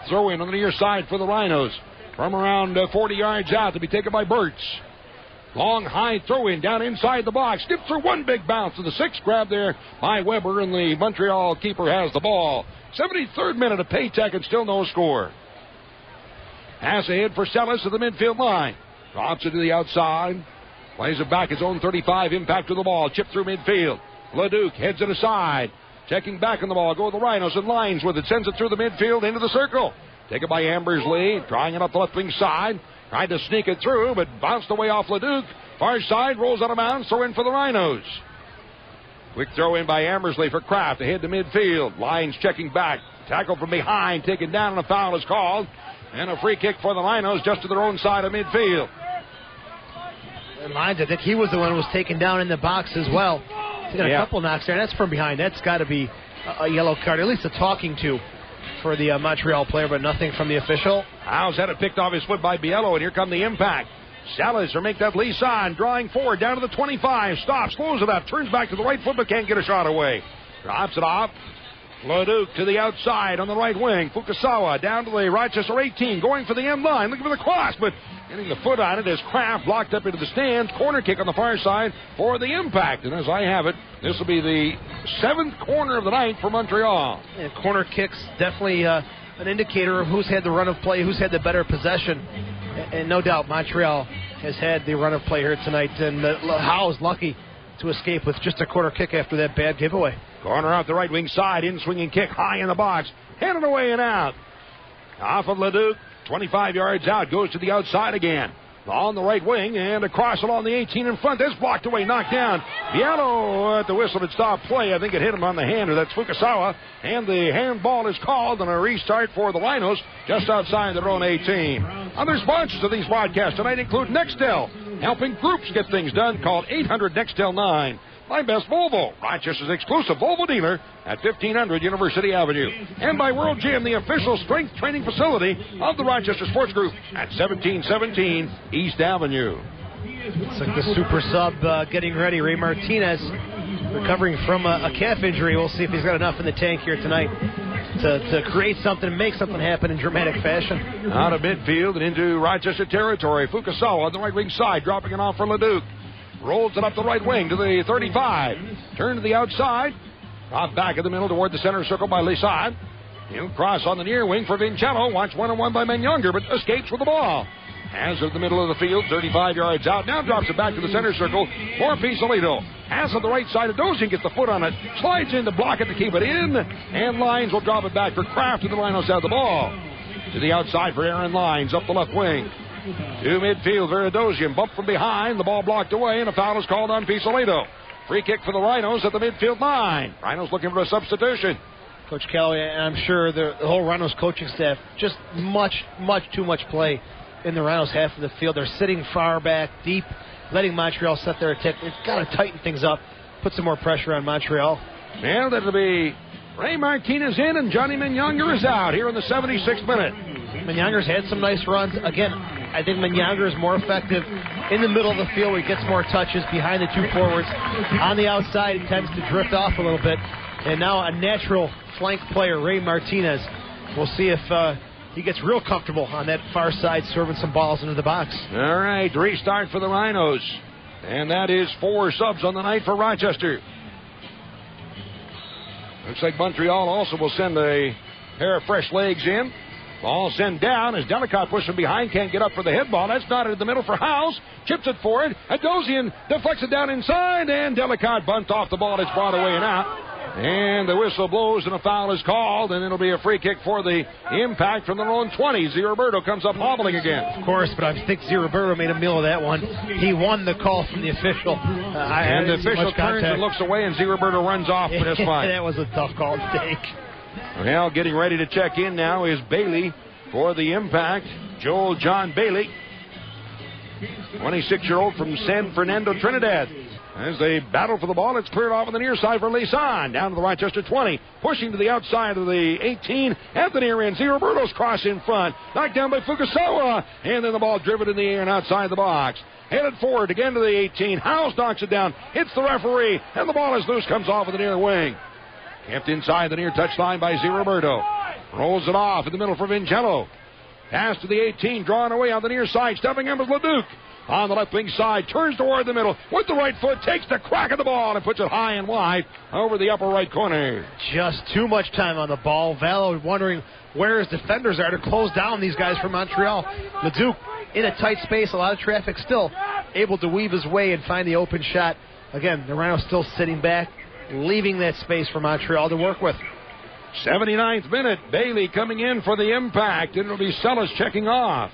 Throw in on the near side for the Rhinos. From around 40 yards out to be taken by Birch. Long, high throw-in down inside the box. Skipped through one big bounce to the 6. Grab there by Weber, and the Montreal keeper has the ball. 73rd minute of Paytech and still no score. Pass ahead for Sellis to the midfield line. Drops it to the outside. Plays it back his own 35. Impact to the ball. Chip through midfield. Leduc heads it aside. Checking back on the ball. Go with the Rhinos and Lines with it. Sends it through the midfield into the circle. Taken by Ambersley. Drawing it up the left wing side. Tried to sneak it through, but bounced away off Leduc. Far side, rolls out of bounds, throw in for the Rhinos. Quick throw in by Ambersley for Kraft, ahead to midfield. Lines checking back. Tackle from behind, taken down, and a foul is called. And a free kick for the Rhinos just to their own side of midfield. And Lines, I think he was the one who was taken down in the box as well. He got a couple knocks there, and that's from behind. That's got to be a yellow card, at least a talking to for the Montreal player, but nothing from the official. Howes had it picked off his foot by Biello, and here come the Impact. Salas will make that lease on, drawing forward down to the 25. Stops, slows it up, turns back to the right foot, but can't get a shot away. Drops it off. Leduc to the outside on the right wing. Fukasawa down to the Rochester 18, going for the end line, looking for the cross, but getting the foot on it as Kraft blocked up into the stands. Corner kick on the far side for the Impact. And as I have it, this will be the 7th corner of the night for Montreal. And corner kicks definitely an indicator of who's had the run of play, who's had the better possession. And no doubt Montreal has had the run of play here tonight. And Howe's lucky to escape with just a corner kick after that bad giveaway. Corner out the right wing side, in swinging kick high in the box. Handed away and out. Off of Leduc, 25 yards out, goes to the outside again. on the right wing, and across along the 18 in front. That's blocked away, knocked down. Biello at the whistle to stop play. I think it hit him on the hand, or that's Fukasawa. And the handball is called on a restart for the Rhinos just outside their own 18. Other sponsors of these broadcasts tonight include Nextel, helping groups get things done. Called 800-NEXTEL-9. By Best Volvo, Rochester's exclusive Volvo dealer at 1500 University Avenue. And by World Gym, the official strength training facility of the Rochester Sports Group at 1717 East Avenue. It's like the super sub getting ready. Ray Martinez recovering from a calf injury. We'll see if he's got enough in the tank here tonight to create something and make something happen in dramatic fashion. Out of midfield and into Rochester territory. Fukasawa on the right wing side, dropping it off for Leduc. Rolls it up the right wing to the 35. Turn to the outside. Off back in the middle toward the center circle by Lisan. He'll cross on the near wing for Vincello. Watch one-on-one by Menyonger, but escapes with the ball. Has it in the middle of the field, 35 yards out. Now drops it back to the center circle for Pisolito. Has it on the right side. Adozian gets the foot on it. Slides in to block it to keep it in. And Lyons will drop it back for Kraft, and the Rhinos have the ball. To the outside for Aaron Lyons up the left wing. To midfield, Veridosian bumped from behind. The ball blocked away, and a foul is called on Pisolito. Free kick for the Rhinos at the midfield line. Rhinos looking for a substitution. Coach Calloway, and I'm sure the whole Rhinos coaching staff, just much too much play in the Rhinos half of the field. They're sitting far back, deep, letting Montreal set their attack. They've got to tighten things up, put some more pressure on Montreal. And that'll be Ray Martinez in, and Johnny Menyonger is out here in the 76th minute. Menyonger's had some nice runs. Again, I think Menyonger is more effective in the middle of the field where he gets more touches behind the two forwards. On the outside, he tends to drift off a little bit. And now a natural flank player, Ray Martinez. We'll see if he gets real comfortable on that far side, serving some balls into the box. All right, restart for the Rhinos. And that is 4 subs on the night for Rochester. Looks like Montreal also will send a pair of fresh legs in. Ball sent down as Delicott pushing behind, can't get up for the head ball. That's knotted in the middle for House. Chips it forward. Adozian deflects it down inside, and Delicott bumped off the ball. It's brought away and out. And the whistle blows, and a foul is called, and it'll be a free kick for the Impact from their own 20. Ziraberto comes up hobbling again. Of course, but I think Ziraberto made a meal of that one. He won the call from the official. And the official turns and looks away, and Ziraberto runs off, but it's fine. That was a tough call to take. Well, getting ready to check in now is Bailey for the Impact. Joel John Bailey, 26-year-old from San Fernando, Trinidad. As they battle for the ball, it's cleared off on the near side for Lisan. Down to the Rochester 20. Pushing to the outside of the 18. At the near end, Ziraberto's cross in front. Knocked down by Fukasawa. And then the ball driven in the air and outside the box. Headed forward again to the 18. Howes knocks it down. Hits the referee. And the ball is loose. Comes off of the near wing. Kept inside the near touchline by Ziraberto. Rolls it off in the middle for Vincello. Pass to the 18. Drawn away on the near side. Stepping in with Leduc. On the left wing side, turns toward the middle with the right foot, takes the crack of the ball and puts it high and wide over the upper right corner. Just too much time on the ball. Vallo wondering where his defenders are to close down these guys from Montreal. Leduc in a tight space, a lot of traffic, still able to weave his way and find the open shot. Again, the Rhinos still sitting back, leaving that space for Montreal to work with. 79th minute, Bailey coming in for the Impact, and it'll be Sellis checking off.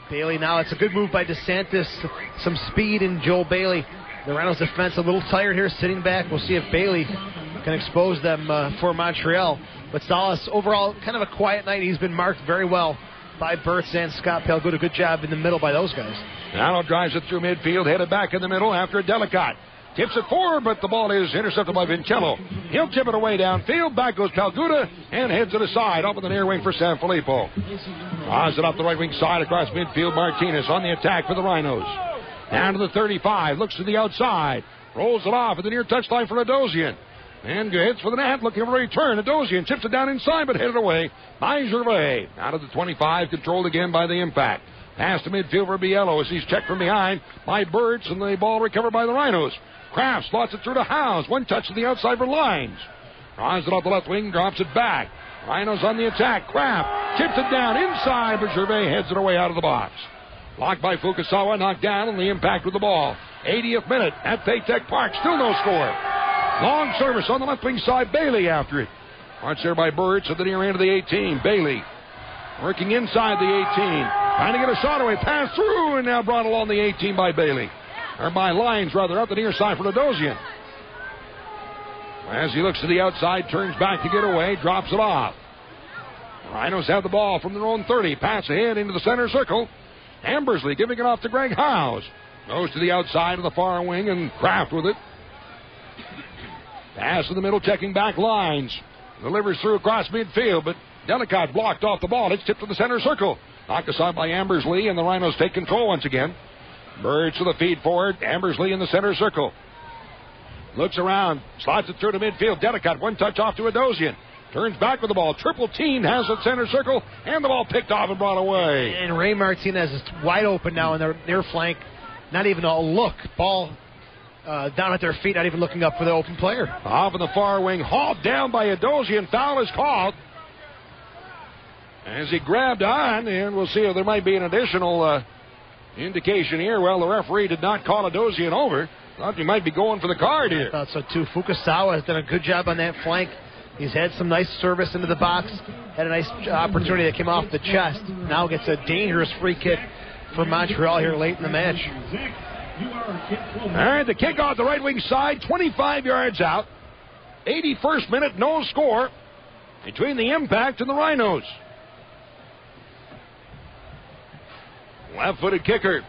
Bailey now, it's a good move by DeSantis. Some speed in Joel Bailey. The Rhinos defense a little tired here, sitting back. We'll see if Bailey can expose them for Montreal. But Salas, overall, kind of a quiet night. He's been marked very well by Burtz and Scott Pelgood. A good job in the middle by those guys. Now drives it through midfield, headed back in the middle after Delicott. Tips it forward, but the ball is intercepted by Vincello. He'll tip it away downfield. Back goes Palguda and heads it aside. Up in the near wing for Sanfilippo. Draws it up the right wing side across midfield. Martinez on the attack for the Rhinos. Down to the 35. Looks to the outside. Rolls it off at the near touchline for Adozian. And hits for the net. Looking for a return. Adozian chips it down inside, but headed away by Gervais. Out of the 25. Controlled again by the Impact. Pass to midfield for Biello as he's checked from behind by Burtz, and the ball recovered by the Rhinos. Kraft slots it through to House. One touch to the outside for Lyons. Drives it off the left wing, drops it back. Rhinos on the attack. Kraft chips it down inside, but Gervais heads it away out of the box. Blocked by Fukasawa, knocked down, and the Impact with the ball. 80th minute at Paytech Park. Still no score. Long service on the left wing side. Bailey after it. Marched there by Burtz at the near end of the 18. Bailey working inside the 18. Trying to get a shot away. Pass through, and now brought along the 18 by Bailey. Or by Lyons, rather, up the near side for Nadosian. As he looks to the outside, turns back to get away, drops it off. Rhinos have the ball from their own 30. Pass ahead into the center circle. Ambersley giving it off to Greg Howes. Goes to the outside of the far wing, and Kraft with it. Pass in the middle, checking back Lyons. Delivers through across midfield, but Delicott blocked off the ball. It's tipped to the center circle. Knocked aside by Ambersley, and the Rhinos take control once again. Birds to the feed forward. Ambersley in the center circle. Looks around. Slots it through to midfield. Delicott, one touch off to Adosian. Turns back with the ball. Triple team has it center circle, and the ball picked off and brought away. And Ray Martinez is wide open now in their near flank. Not even a look. Ball down at their feet, not even looking up for the open player. Off in the far wing. Hauled down by Adosian. Foul is called. As he grabbed on, and we'll see if there might be an additional indication here. Well, the referee did not call Adosian over. Thought he might be going for the card here. I thought so too. Fukasawa has done a good job on that flank. He's had some nice service into the box. Had a nice opportunity that came off the chest. Now gets a dangerous free kick for Montreal here late in the match. All right, the kick off the right wing side, 25 yards out. 81st minute, no score between the Impact and the Rhinos. Left-footed kicker.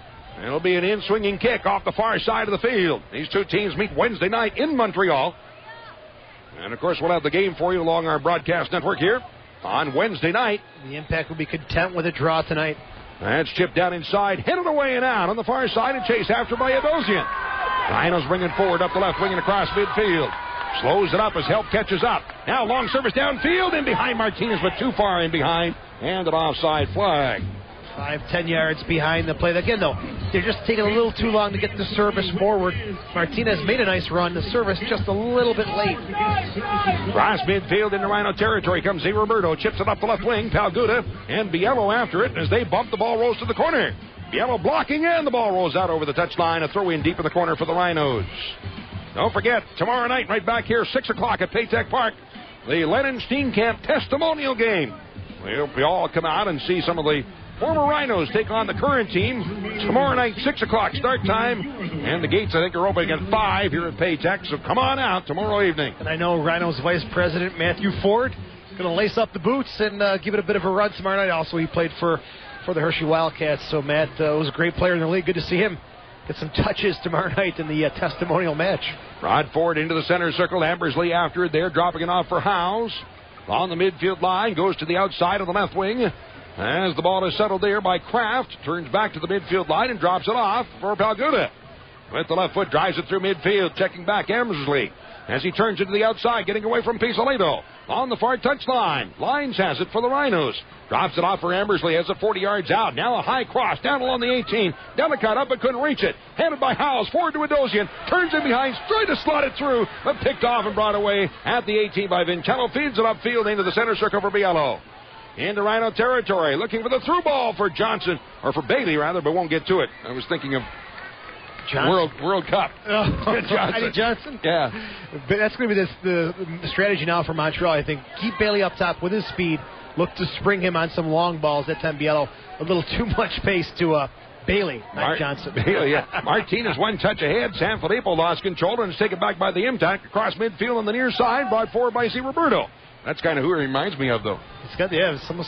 It'll be an in-swinging kick off the far side of the field. These two teams meet Wednesday night in Montreal. And, of course, we'll have the game for you along our broadcast network here on Wednesday night. The Impact will be content with a draw tonight. That's chipped down inside, headed away and out on the far side, and chased after by Adosian. Rhinos bringing forward up the left wing and across midfield. Slows it up as help catches up. Now long service downfield and behind Martinez, but too far in behind. And an offside flag. 5-10 yards behind the play. Again, though, they're just taking a little too long to get the service forward. Martinez made a nice run. The service just a little bit late. Cross midfield into Rhino territory comes Z. Roberto. Chips it up the left wing. Palguda and Biello after it. As they bump, the ball rolls to the corner. Biello blocking, and the ball rolls out over the touchline. A throw in deep in the corner for the Rhinos. Don't forget, tomorrow night, right back here, 6 o'clock at Paytech Park, the Lennon Steenkamp testimonial game. We hope you all come out and see some of the former Rhinos take on the current team. Tomorrow night, 6 o'clock start time. And the gates, I think, are opening at 5 here at Paytech. So come on out tomorrow evening. And I know Rhinos Vice President Matthew Ford going to lace up the boots and give it a bit of a run tomorrow night. Also, he played for the Hershey Wildcats. So Matt was a great player in the league. Good to see him get some touches tomorrow night in the testimonial match. Rod Ford into the center circle. Ambersley after it there, dropping it off for Howes. On the midfield line, goes to the outside of the left wing. As the ball is settled there by Kraft, turns back to the midfield line and drops it off for Palguda. With the left foot, drives it through midfield, checking back Ambersley. As he turns into the outside, getting away from Pisoleto. On the far touchline, Lyons has it for the Rhinos. Drops it off for Ambersley, has it 40 yards out. Now a high cross, down along the 18. Delicott up but couldn't reach it. Handed by Howes, forward to Adosian. Turns in behind, tried to slot it through, but picked off and brought away at the 18 by Vincello. Feeds it upfield into the center circle for Biello. Into Rhino territory, looking for the through ball for Johnson, or for Bailey rather, but won't get to it. I was thinking of World Cup. Johnson. Johnson? Yeah. But that's going to be the strategy now for Montreal, I think. Keep Bailey up top with his speed. Look to spring him on some long balls. That time Biello, a little too much pace to Bailey, not Johnson. Bailey, yeah. Martinez one touch ahead. Sanfilippo lost control and is taken back by the Impact across midfield on the near side, brought forward by C. Roberto. That's kind of who he reminds me of, though. It's got,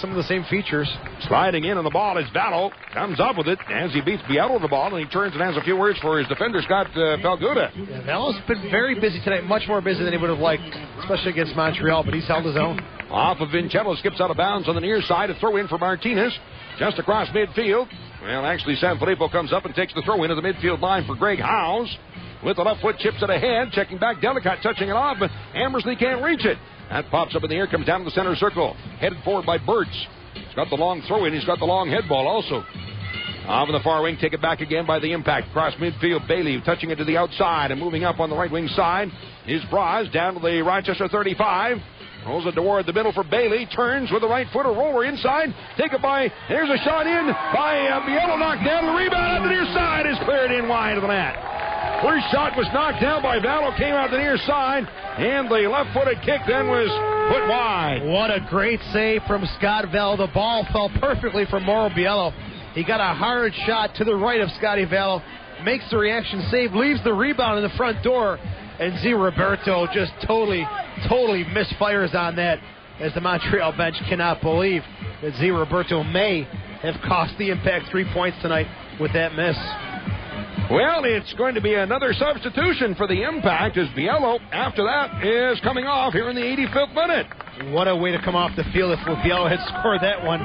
some of the same features. Sliding in on the ball is Vallo. Comes up with it as he beats Biello with the ball, and he turns and has a few words for his defender, Scott Palguda. Yeah, Vallo's been very busy tonight, much more busy than he would have liked, especially against Montreal, but he's held his own. Off of Vincello, skips out of bounds on the near side. A throw in for Martinez, just across midfield. Well, actually, Sanfilippo comes up and takes the throw in at the midfield line for Greg Howes. With the left foot, chips it ahead, checking back. Delicott touching it off, but Ambersley can't reach it. That pops up in the air, comes down to the center circle. Headed forward by Burtz. He's got the long throw in. He's got the long head ball also. Off in the far wing, take it back again by the Impact. Cross midfield, Bailey touching it to the outside and moving up on the right wing side. Is Braz down to the Rochester 35. Rolls it toward the middle for Bailey. Turns with the right foot, a roller inside. Take it by, there's a shot in by Biello, knocked down. The rebound on the near side is cleared in wide of the net. First shot was knocked down by Vallo, came out the near side, and the left-footed kick then was put wide. What a great save from Scott Vell. The ball fell perfectly from Mauro Biello. He got a hard shot to the right of Scotty Vallow, makes the reaction save, leaves the rebound in the front door, and Z. Roberto just totally misfires on that, as the Montreal bench cannot believe that Z. Roberto may have cost the Impact 3 points tonight with that miss. Well, it's going to be another substitution for the Impact as Biello, after that, is coming off here in the 85th minute. What a way to come off the field. If Biello had scored that one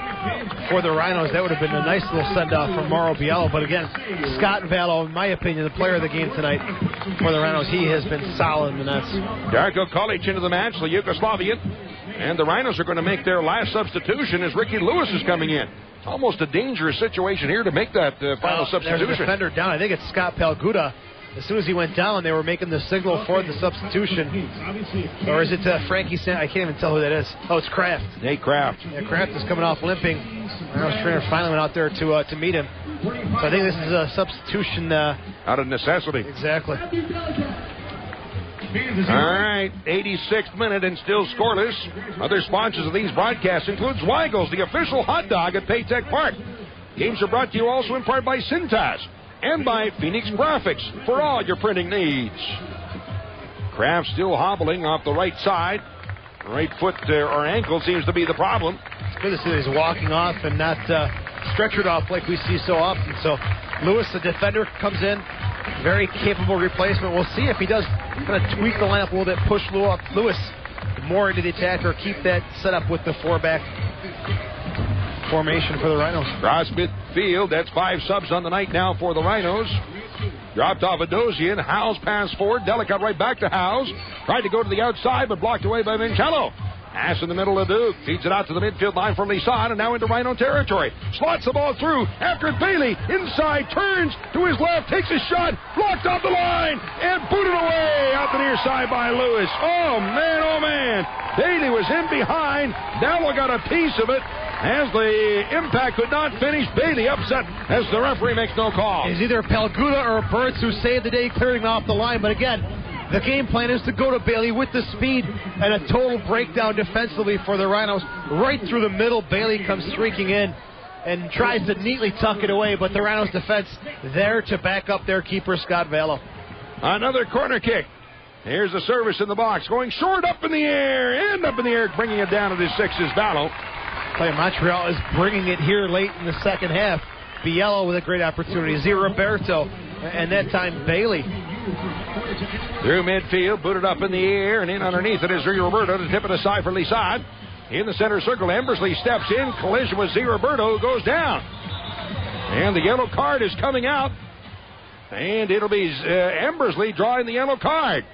for the Rhinos, that would have been a nice little send-off from Mauro Biello. But again, Scott Vallow, in my opinion, the player of the game tonight for the Rhinos. He has been solid in the nets. Darko Kolic into the match, the Yugoslavian. And the Rhinos are going to make their last substitution as Ricky Lewis is coming in. It's almost a dangerous situation here to make that final substitution. There's a defender down. I think it's Scott Palguda. As soon as he went down, they were making the signal for the substitution. Or is it Frankie I can't even tell who that is. Oh, it's Kraft. Nate Kraft. Yeah, Kraft is coming off limping. Rhinos trainer finally went out there to meet him. So I think this is a substitution. Out of necessity. Exactly. All right, 86th minute and still scoreless. Other sponsors of these broadcasts includes Weigel's, the official hot dog at Paytech Park. Games are brought to you also in part by Cintas and by Phoenix Graphics for all your printing needs. Kraft still hobbling off the right side. Right foot or ankle seems to be the problem. It's good to see that he's walking off and not stretchered off like we see so often. So Lewis, the defender, comes in. Very capable replacement. We'll see if he does kind of tweak the lineup a little bit, push Lewis more into the attack, or keep that set up with the 4-back formation for the Rhinos. Cross midfield. That's 5 subs on the night now for the Rhinos. Dropped off a Dozian. Howes pass forward. Delicate right back to Howes. Tried to go to the outside, but blocked away by Vincello. Pass in the middle of Duke. Feeds it out to the midfield line for Lisan, and now into Rhino territory. Slots the ball through. After it, Bailey. Inside. Turns to his left. Takes a shot. Blocked off the line. And booted away out the near side by Lewis. Oh, man. Bailey was in behind. Della got a piece of it. As the Impact could not finish, Bailey upset as the referee makes no call. It's either Palguda or Burtz who saved the day clearing off the line. But again, the game plan is to go to Bailey with the speed and a total breakdown defensively for the Rhinos. Right through the middle, Bailey comes streaking in and tries to neatly tuck it away, but the Rhinos defense there to back up their keeper, Scott Vallow. Another corner kick. Here's the service in the box. Going short, up in the air, bringing it down to the 6's Vallow. Montreal is bringing it here late in the second half. Biello with a great opportunity. Z. Roberto, and that time Bailey. Through midfield, booted up in the air, and in underneath it is Z. Roberto to tip it aside for Lisan. In the center circle, Embersley steps in. Collision with Z. Roberto, who goes down. And the yellow card is coming out. And it'll be Embersley drawing the yellow card.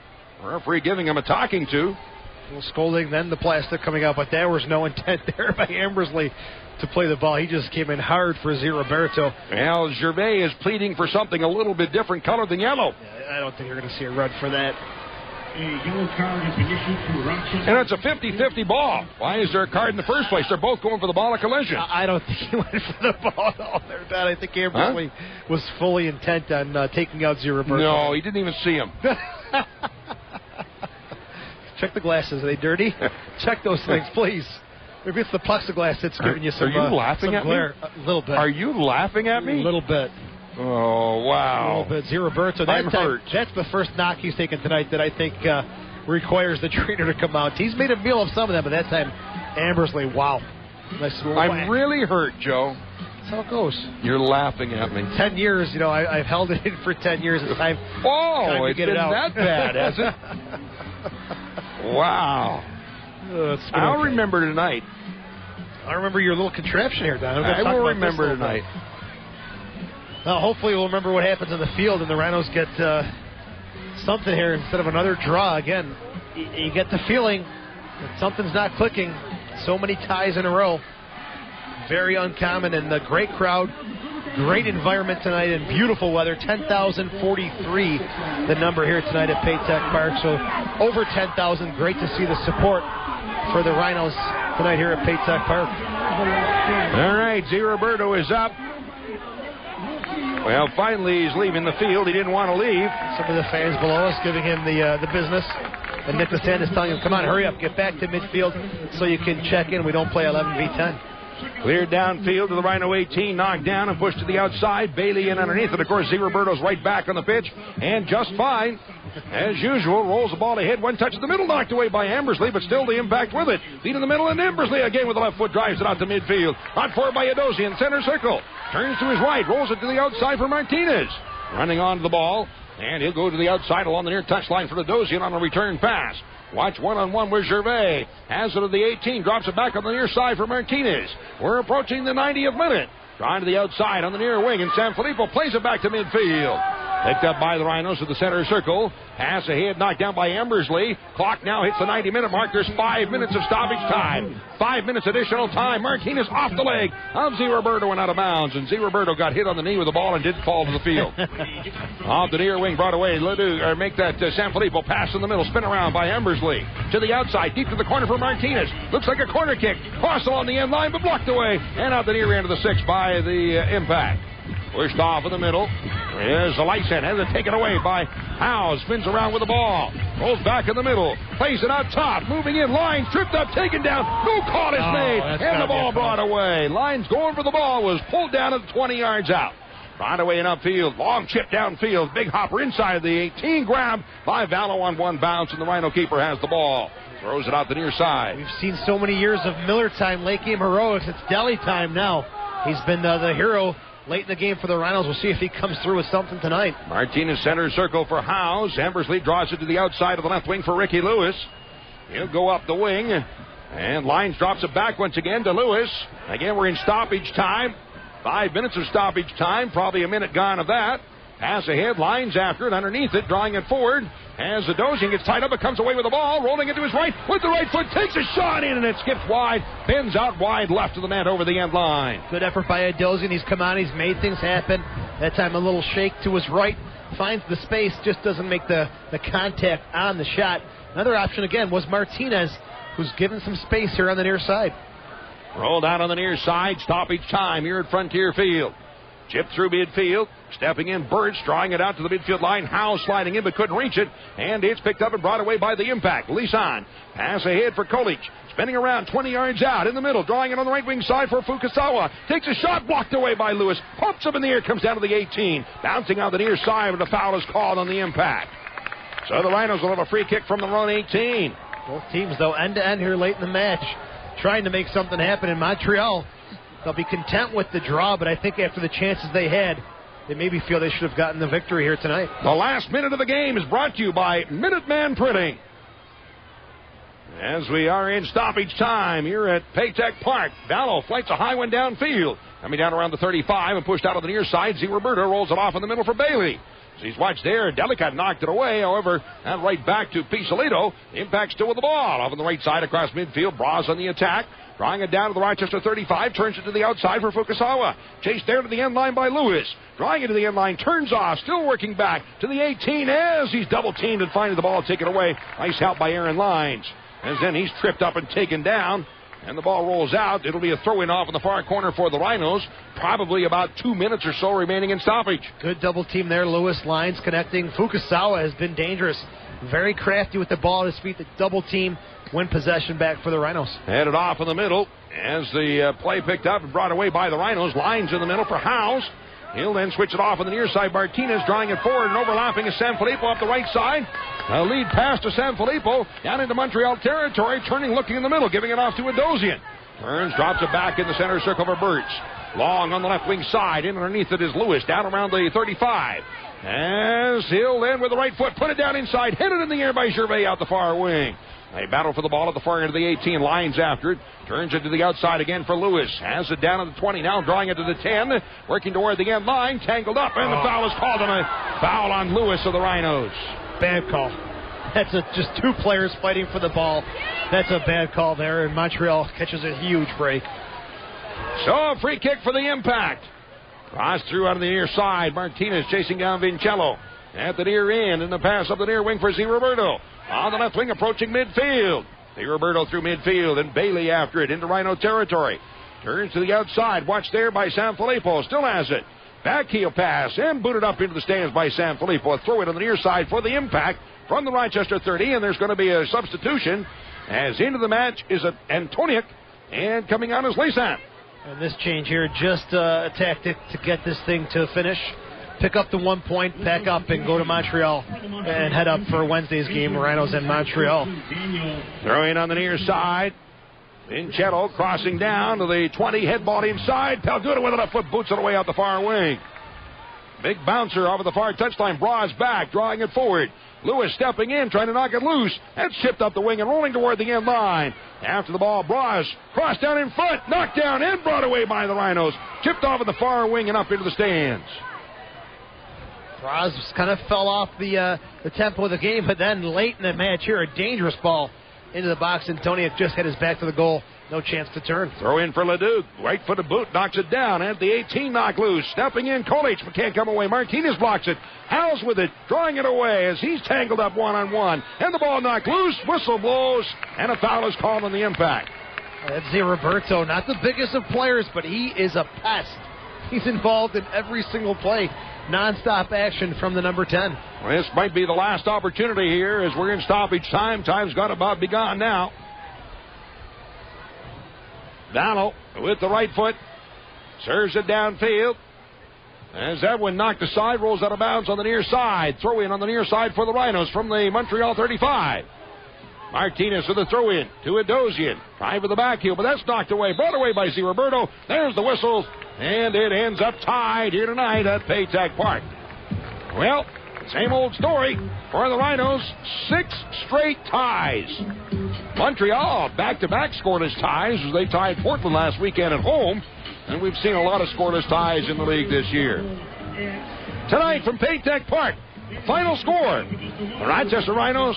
Referee giving him a talking to. A little scolding, then the plastic coming out, but there was no intent there by Embersley to play the ball. He just came in hard for Z. Roberto. Well, Gervais is pleading for something a little bit different color than yellow. Yeah, I don't think you're going to see a red for that. A yellow card has been issued to Rochester. And it's a 50-50 ball. Why is there a card in the first place? They're both going for the ball of collision. I don't think he went for the ball at all there, Dad. I think Embersley was fully intent on taking out Z. Roberto. No, he didn't even see him. Check the glasses. Are they dirty? Check those things, please. Maybe it's the plexiglass that's giving you some Are you laughing at glare. me? A little bit. Are you laughing at me? A little bit. Oh, wow. A little bit. Z. Roberto. I'm hurt. That's the first knock he's taken tonight that I think requires the trainer to come out. He's made a meal of some of them, but that time, Embersley, wow. Nice I'm really hurt, Joe. That's how it goes. You're laughing at me. 10 years, I've held it in for 10 years. It's time. Oh, it's been that bad, has it? Wow. I'll remember tonight. I remember your little contraption here, Don. I will remember tonight. Well, hopefully we'll remember what happens on the field and the Rhinos get something here instead of another draw. Again, you get the feeling that something's not clicking. So many ties in a row. Very uncommon, and the great crowd, great environment tonight, and beautiful weather. 10,043 the number here tonight at Paytech Park. So over 10,000. Great to see the support for the Rhinos tonight here at Paytech Park. All right, Z. Roberto is up. Well, finally he's leaving the field. He didn't want to leave. Some of the fans below us giving him the business. And Nick DeSantis telling him, come on, hurry up, get back to midfield so you can check in. We don't play 11v10. Cleared downfield to the Rhino 18, knocked down and pushed to the outside. Bailey in underneath it. Of course, Roberto's right back on the pitch, and just fine. As usual, rolls the ball ahead. One touch in the middle, knocked away by Ambersley, but still the impact with it. Feet in the middle, and Ambersley again with the left foot drives it out to midfield. Not forward by Adosian, center circle. Turns to his right, rolls it to the outside for Martinez. Running onto the ball, and he'll go to the outside along the near touchline for Adosian on a return pass. Watch one-on-one with Gervais. Has it at the 18, drops it back on the near side for Martinez. We're approaching the 90th minute. Trying to the outside on the near wing, and Sanfilippo plays it back to midfield. Picked up by the Rhinos at the center circle. Pass ahead, knocked down by Ambersley. Clock now hits the 90-minute mark. There's 5 minutes of stoppage time. 5 minutes additional time. Martinez off the leg of Z. Roberto and out of bounds. And Z. Roberto got hit on the knee with the ball and didn't fall to the field. Off the near wing, brought away. Make that Sanfilippo pass in the middle. Spin around by Ambersley. To the outside, deep to the corner for Martinez. Looks like a corner kick. Cross along the end line, but blocked away. And out the near end of the 6 by the impact. Pushed off in the middle. Here's the Lysen. Has it taken away by Howe. Spins around with the ball. Rolls back in the middle. Plays it out top. Moving in. Lines tripped up. Taken down. No call is made. And the ball brought away. Lines going for the ball. Was pulled down at 20 yards out. Brought away in upfield. Long chip downfield. Big hopper inside of the 18. Grabbed by Vallow on one bounce. And the Rhino keeper has the ball. Throws it out the near side. We've seen so many years of Miller time. Late game heroics. It's Deli time now. He's been the hero late in the game for the Rhinos. We'll see if he comes through with something tonight. Martinez center circle for Howes. Ambersley draws it to the outside of the left wing for Ricky Lewis. He'll go up the wing. And Lyons drops it back once again to Lewis. Again, we're in stoppage time. 5 minutes of stoppage time. Probably a minute gone of that. Pass ahead. Lyons after it. Underneath it. Drawing it forward. As the Dozian gets tied up, it comes away with the ball. Rolling it to his right. With the right foot. Takes a shot in, and it skips wide. Bends out wide left of the net over the end line. Good effort by Dozian. He's come on. He's made things happen. That time a little shake to his right. Finds the space. Just doesn't make the contact on the shot. Another option, again, was Martinez, who's given some space here on the near side. Rolled out on the near side. Stoppage time here at Frontier Field. Chip through midfield. Stepping in, Birch drawing it out to the midfield line. Howe sliding in but couldn't reach it. And it's picked up and brought away by the impact. Lisan. Pass ahead for Kolic. Spinning around 20 yards out in the middle. Drawing it on the right wing side for Fukasawa. Takes a shot blocked away by Lewis. Pumps up in the air. Comes down to the 18. Bouncing out the near side, but the foul is called on the impact. So the Rhinos will have a free kick from the run 18. Both teams, though, end-to-end here late in the match. Trying to make something happen in Montreal. They'll be content with the draw, but I think after the chances they had, they maybe feel they should have gotten the victory here tonight. The last minute of the game is brought to you by Minuteman Printing. As we are in stoppage time here at Paytech Park, Vallow flights a high one downfield. Coming down around the 35 and pushed out on the near side. Z. Roberto rolls it off in the middle for Bailey. As he's watched there, Delicat knocked it away. However, and right back to Pisolito. Impact still with the ball. Off on the right side across midfield. Bras on the attack. Drawing it down to the Rochester 35. Turns it to the outside for Fukasawa. Chased there to the end line by Lewis. Drawing it to the end line. Turns off. Still working back to the 18 as he's double teamed and finding the ball taken away. Nice help by Aaron Lyons. As then he's tripped up and taken down. And the ball rolls out. It'll be a throw-in off in the far corner for the Rhinos. Probably about 2 minutes or so remaining in stoppage. Good double team there. Lewis, Lyons connecting. Fukasawa has been dangerous. Very crafty with the ball at his feet. The double team. Win possession back for the Rhinos. Headed off in the middle as the play picked up and brought away by the Rhinos. Lines in the middle for Howes. He'll then switch it off on the near side. Martinez drawing it forward and overlapping is Sanfilippo off the right side. A lead pass to Sanfilippo down into Montreal territory. Turning, looking in the middle, giving it off to Adosian. Turns, drops it back in the center circle for Birch. Long on the left wing side. In underneath it is Lewis down around the 35. As he'll then with the right foot put it down inside. Hit it in the air by Gervais out the far wing. They battle for the ball at the far end of the 18. Lines after it. Turns it to the outside again for Lewis. Has it down at the 20. Now drawing it to the 10. Working toward the end line. Tangled up. And the foul is called on a foul on Lewis of the Rhinos. Bad call. That's just two players fighting for the ball. That's a bad call there. And Montreal catches a huge break. So a free kick for the impact. Cross through out of the near side. Martinez chasing down Vincello. At the near end. And the pass up the near wing for Z. Roberto. On the left wing, approaching midfield. Z. Roberto through midfield, and Bailey after it into Rhino territory. Turns to the outside. Watched there by Sanfilippo. Still has it. Backheel pass, and booted up into the stands by Sanfilippo. A throw it on the near side for the impact from the Rochester 30, and there's going to be a substitution. As into the match is Antoniuk, and coming on is Lisan. And this change here, just a tactic to get this thing to finish. Pick up the 1 point, pack up, and go to Montreal and head up for Wednesday's game, Rhinos and Montreal. Throwing on the near side. Vinchetto crossing down to the 20, head ball inside. Palguda with a left foot, boots it away out the far wing. Big bouncer over the far touchline. Bras back, drawing it forward. Lewis stepping in, trying to knock it loose. That's chipped up the wing and rolling toward the end line. After the ball, Bras crossed down in front, knocked down and brought away by the Rhinos. Chipped off of the far wing and up into the stands. Bras kind of fell off the tempo of the game, but then late in the match here, a dangerous ball into the box. Antoniuk just hit his back to the goal. No chance to turn. Throw in for Leduc. Right foot of boot, knocks it down. At the 18, knock loose. Stepping in, Kolich, but can't come away. Martinez blocks it. Howes with it, drawing it away as he's tangled up one-on-one. And the ball knocked loose. Whistle blows, and a foul is called on the impact. That's Roberto, not the biggest of players, but he is a pest. He's involved in every single play. Non-stop action from the number 10. Well, this might be the last opportunity here as we're in stoppage time. Time's got about be gone now. Dowell with the right foot. Serves it downfield. As that one knocked aside, rolls out of bounds on the near side. Throw in on the near side for the Rhinos from the Montreal 35. Martinez with the throw in to Adosian. Trying for the back heel, but that's knocked away. Brought away by Z. Roberto. There's the whistle. And it ends up tied here tonight at Paytech Park. Well, same old story for the Rhinos. 6 straight ties. Montreal back-to-back scoreless ties as they tied Portland last weekend at home. And we've seen a lot of scoreless ties in the league this year. Tonight from Paytech Park, final score, the Rochester Rhinos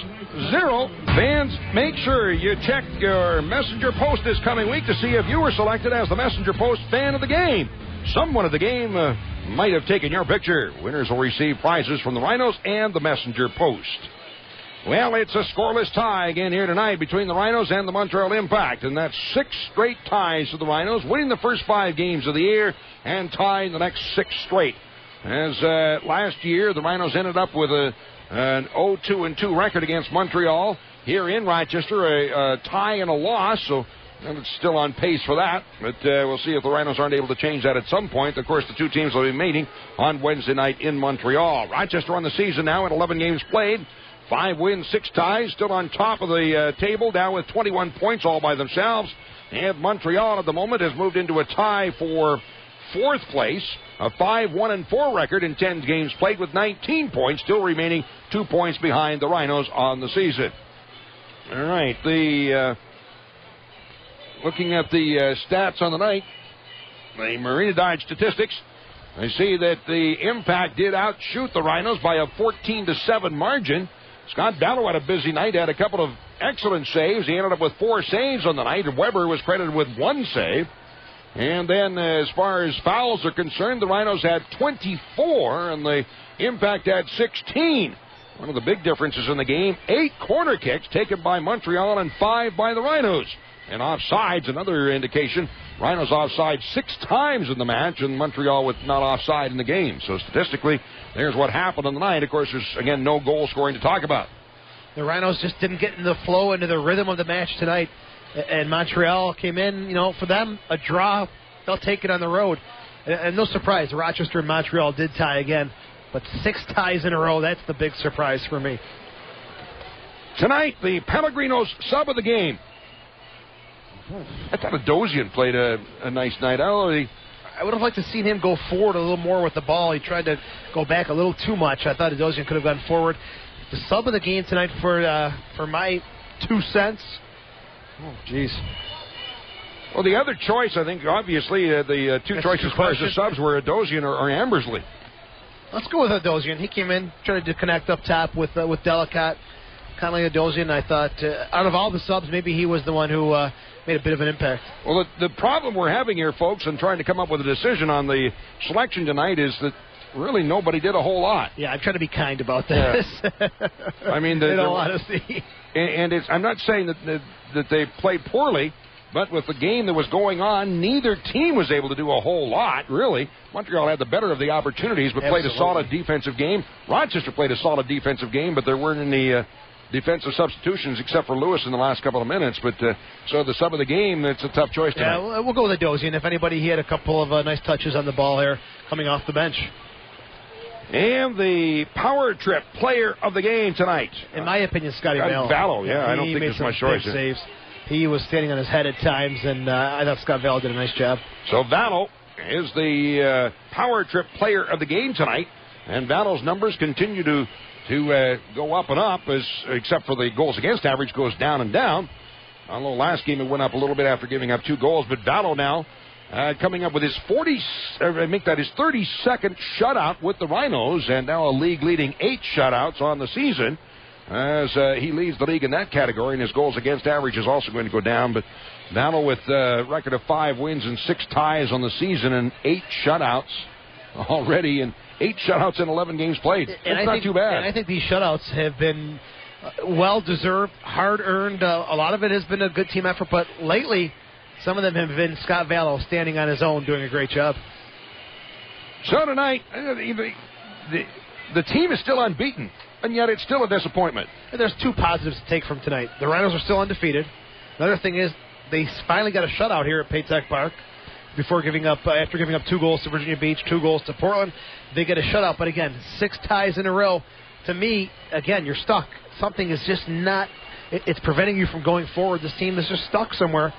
0. Fans, make sure you check your Messenger Post this coming week to see if you were selected as the Messenger Post fan of the game. Someone at the game might have taken your picture. Winners will receive prizes from the Rhinos and the Messenger Post. Well, it's a scoreless tie again here tonight between the Rhinos and the Montreal Impact, and that's 6 straight ties for the Rhinos, winning the first 5 games of the year and tying the next 6 straight. As last year, the Rhinos ended up with an 0-2-2 record against Montreal here in Rochester, a tie and a loss, so it's still on pace for that. But we'll see if the Rhinos aren't able to change that at some point. Of course, the two teams will be meeting on Wednesday night in Montreal. Rochester on the season now at 11 games played. 5 wins, 6 ties, still on top of the table, down with 21 points all by themselves. And Montreal at the moment has moved into a tie for 4th place, a 5-1-4 record in 10 games played with 19 points, still remaining 2 points behind the Rhinos on the season. All right, looking at the stats on the night, the Marina Dodge statistics, I see that the Impact did outshoot the Rhinos by a 14-7 margin. Scott Dallow had a busy night, had a couple of excellent saves. He ended up with 4 saves on the night. Weber was credited with 1 save. And then as far as fouls are concerned, the Rhinos had 24 and the Impact had 16. One of the big differences in the game, 8 corner kicks taken by Montreal and 5 by the Rhinos. And offsides, another indication, Rhinos offside 6 times in the match and Montreal with not offside in the game. So statistically, there's what happened on the night. Of course, there's, again, no goal scoring to talk about. The Rhinos just didn't get in the flow, into the rhythm of the match tonight. And Montreal came in, for them, a draw. They'll take it on the road. And no surprise, Rochester and Montreal did tie again. But 6 ties in a row, that's the big surprise for me. Tonight, the Pellegrinos sub of the game. I thought Adosian played a nice night. I would have liked to see him go forward a little more with the ball. He tried to go back a little too much. I thought Adosian could have gone forward. The sub of the game tonight for my 2 cents. Oh, jeez. Well, the other choice, I think, obviously, the two choices as far as the subs were Adosian or Ambersley. Let's go with Adosian. He came in, tried to connect up top with Delicate. Kind of like Adosian, I thought, out of all the subs, maybe he was the one who made a bit of an impact. Well, the problem we're having here, folks, in trying to come up with a decision on the selection tonight is that really nobody did a whole lot. Yeah, I'm trying to be kind about this. Yeah. I mean, in all honesty. And I'm not saying that they played poorly, but with the game that was going on, neither team was able to do a whole lot, really. Montreal had the better of the opportunities, but played a solid defensive game. Rochester played a solid defensive game, but there weren't any defensive substitutions except for Lewis in the last couple of minutes. But so the sub of the game, it's a tough choice tonight. Yeah, we'll go with Dozier. And if anybody, he had a couple of nice touches on the ball here coming off the bench. And the power trip player of the game tonight. In my opinion, Scotty Vallow. Vallow, yeah. I don't think there's much choice. Saves. He was standing on his head at times, and I thought Scott Vallow did a nice job. So Vallow is the power trip player of the game tonight. And Vallow's numbers continue to go up and up, except for the goals against average goes down and down. Although last game it went up a little bit after giving up 2 goals. But Vallow now coming up with his 32nd shutout with the Rhinos, and now a league-leading 8 shutouts on the season, as he leads the league in that category, and his goals against average is also going to go down. But Vallow with a record of 5 wins and 6 ties on the season, and 8 shutouts already, and 8 shutouts in 11 games played. It's not too bad. And I think these shutouts have been well-deserved, hard-earned. A lot of it has been a good team effort, but lately some of them have been Scott Vallow standing on his own, doing a great job. So tonight, the team is still unbeaten, and yet it's still a disappointment. And there's 2 positives to take from tonight. The Rhinos are still undefeated. Another thing is they finally got a shutout here at Paytech Park after giving up 2 goals to Virginia Beach, 2 goals to Portland. They get a shutout, but again, 6 ties in a row. To me, again, you're stuck. Something is just not. It's preventing you from going forward. This team is just stuck somewhere.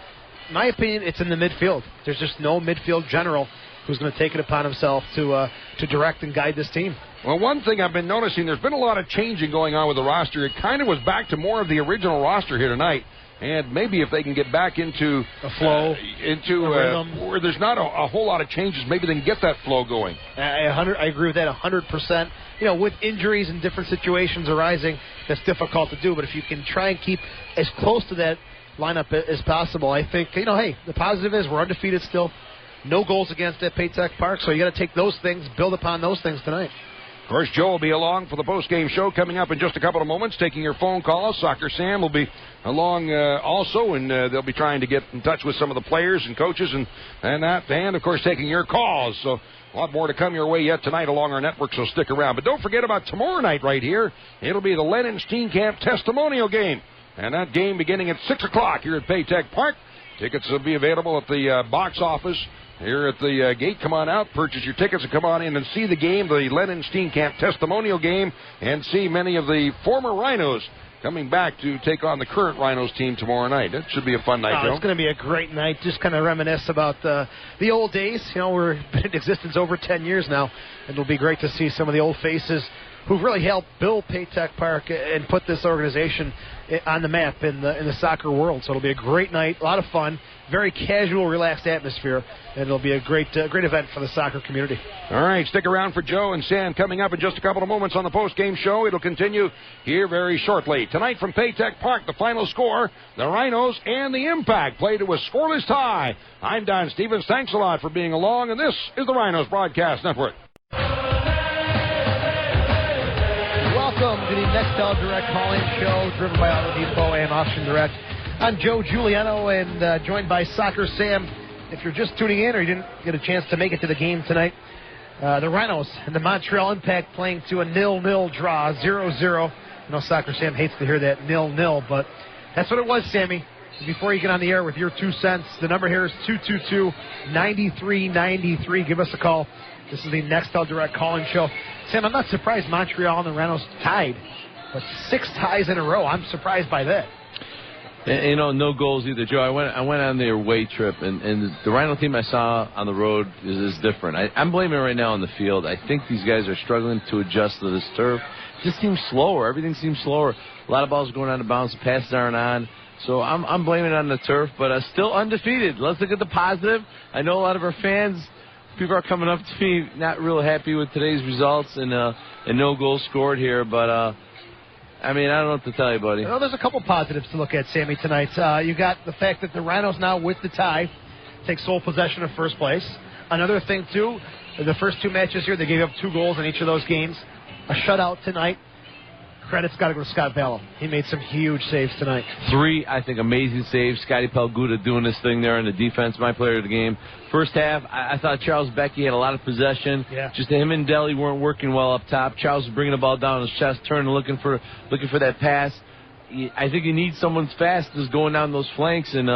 In my opinion, it's in the midfield. There's just no midfield general who's going to take it upon himself to direct and guide this team. Well, one thing I've been noticing, there's been a lot of changing going on with the roster. It kind of was back to more of the original roster here tonight. And maybe if they can get back into a flow, where there's not a whole lot of changes, maybe they can get that flow going. I agree with that 100%. You know, with injuries and different situations arising, that's difficult to do. But if you can try and keep as close to that lineup as possible, I think, hey, the positive is we're undefeated still. No goals against at Paytech Park, so you got to take those things, build upon those things tonight. Of course, Joe will be along for the post-game show coming up in just a couple of moments, taking your phone calls. Soccer Sam will be along also, and they'll be trying to get in touch with some of the players and coaches and that. And, of course, taking your calls. So a lot more to come your way yet tonight along our network, so stick around. But don't forget about tomorrow night right here. It'll be the Lennon Steenkamp testimonial game. And that game beginning at 6 o'clock here at Paytech Park. Tickets will be available at the box office here at the gate. Come on out, purchase your tickets, and come on in and see the game, the Lennon Steenkamp testimonial game, and see many of the former Rhinos coming back to take on the current Rhinos team tomorrow night. That should be a fun night, Joe. It's going to be a great night. Just kind of reminisce about the old days. You know, we've been in existence over 10 years now, and it'll be great to see some of the old faces who've really helped build Paytech Park and put this organization on the map in the soccer world. So it'll be a great night, a lot of fun, very casual, relaxed atmosphere, and it'll be a great event for the soccer community. All right, stick around for Joe and Sam coming up in just a couple of moments on the post-game show. It'll continue here very shortly. Tonight from Paytech Park, the final score, the Rhinos and the Impact play to a scoreless tie. I'm Don Stevens. Thanks a lot for being along, and this is the Rhinos Broadcast Network. Welcome to the Nextel Direct Calling Show, driven by Auto Depot and Auction Direct. I'm Joe Giuliano, and joined by Soccer Sam. If you're just tuning in or you didn't get a chance to make it to the game tonight, the Rhinos and the Montreal Impact playing to a 0-0 draw, 0-0. I know Soccer Sam hates to hear that 0-0, but that's what it was, Sammy. Before you get on the air with your 2 cents, the number here is 222-9393. Give us a call. This is the Nextel Direct Calling Show. Sam, I'm not surprised Montreal and the Rhinos tied, but 6 ties in a row. I'm surprised by that. You know, no goals either, Joe. I went on their away trip, and the Rhino team I saw on the road is different. I'm blaming it right now on the field. I think these guys are struggling to adjust to this turf. It just seems slower. Everything seems slower. A lot of balls going out of bounds. The passes aren't on. So I'm blaming it on the turf, but still undefeated. Let's look at the positive. I know a lot of our fans, people are coming up to me not real happy with today's results and no goals scored here, but I mean, I don't know what to tell you, buddy. Well, there's a couple positives to look at, Sammy, tonight. You got the fact that the Rhinos now with the tie take sole possession of first place. Another thing, too, the first 2 matches here, they gave up 2 goals in each of those games. A shutout tonight. Credit's got to go to Scott Vallow. He made some huge saves tonight. 3, I think, amazing saves. Scotty Pelguda doing his thing there in the defense, my player of the game. First half, I thought Charles Becky had a lot of possession. Yeah. Just him and Deli weren't working well up top. Charles was bringing the ball down his chest, turning, looking for that pass. I think you need someone fast who's going down those flanks, and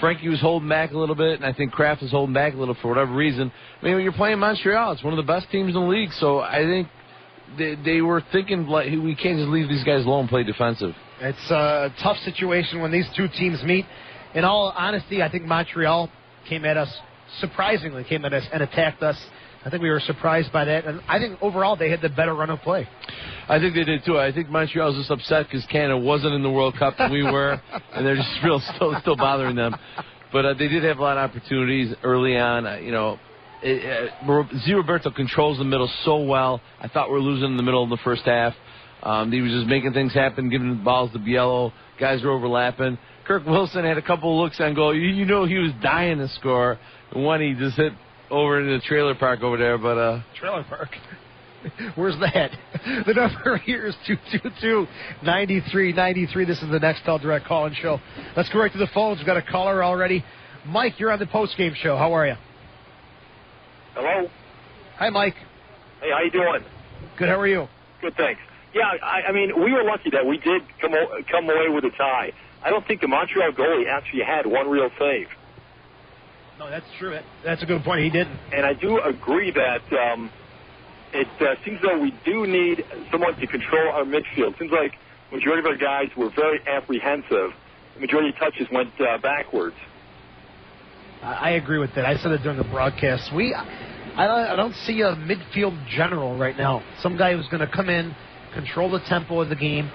Frankie was holding back a little bit, and I think Kraft was holding back a little for whatever reason. I mean, when you're playing Montreal, it's one of the best teams in the league, so I think they were thinking, like, we can't just leave these guys alone and play defensive. It's a tough situation when these two teams meet. In all honesty, I think Montreal came at us and attacked us. I think we were surprised by that, and I think overall they had the better run of play. I think they did too. I think Montreal was just upset because Canada wasn't in the World Cup and we were, and they're just still bothering them. But they did have a lot of opportunities early on. Roberto controls the middle so well. I thought we were losing in the middle of the first half. He was just making things happen, giving the balls to Biello. Guys were overlapping. Kirk Wilson had a couple of looks on goal. You know he was dying to score. And one he just hit over in the trailer park over there. But trailer park? Where's that? The number here is 222-9393. This is the Nextel Direct Call-In Show. Let's go right to the phones. We've got a caller already. Mike, you're on the post-game show. How are you? Hello? Hi, Mike. Hey, how you doing? Good, how are you? Good, thanks. Yeah, I mean, we were lucky that we did come away with a tie. I don't think the Montreal goalie actually had one real save. No, that's true. That's a good point. He didn't. And I do agree that it seems though we do need someone to control our midfield. It seems like the majority of our guys were very apprehensive. The majority of touches went backwards. I agree with that. I said it during the broadcast. I don't see a midfield general right now. Some guy who's going to come in, control the tempo of the game.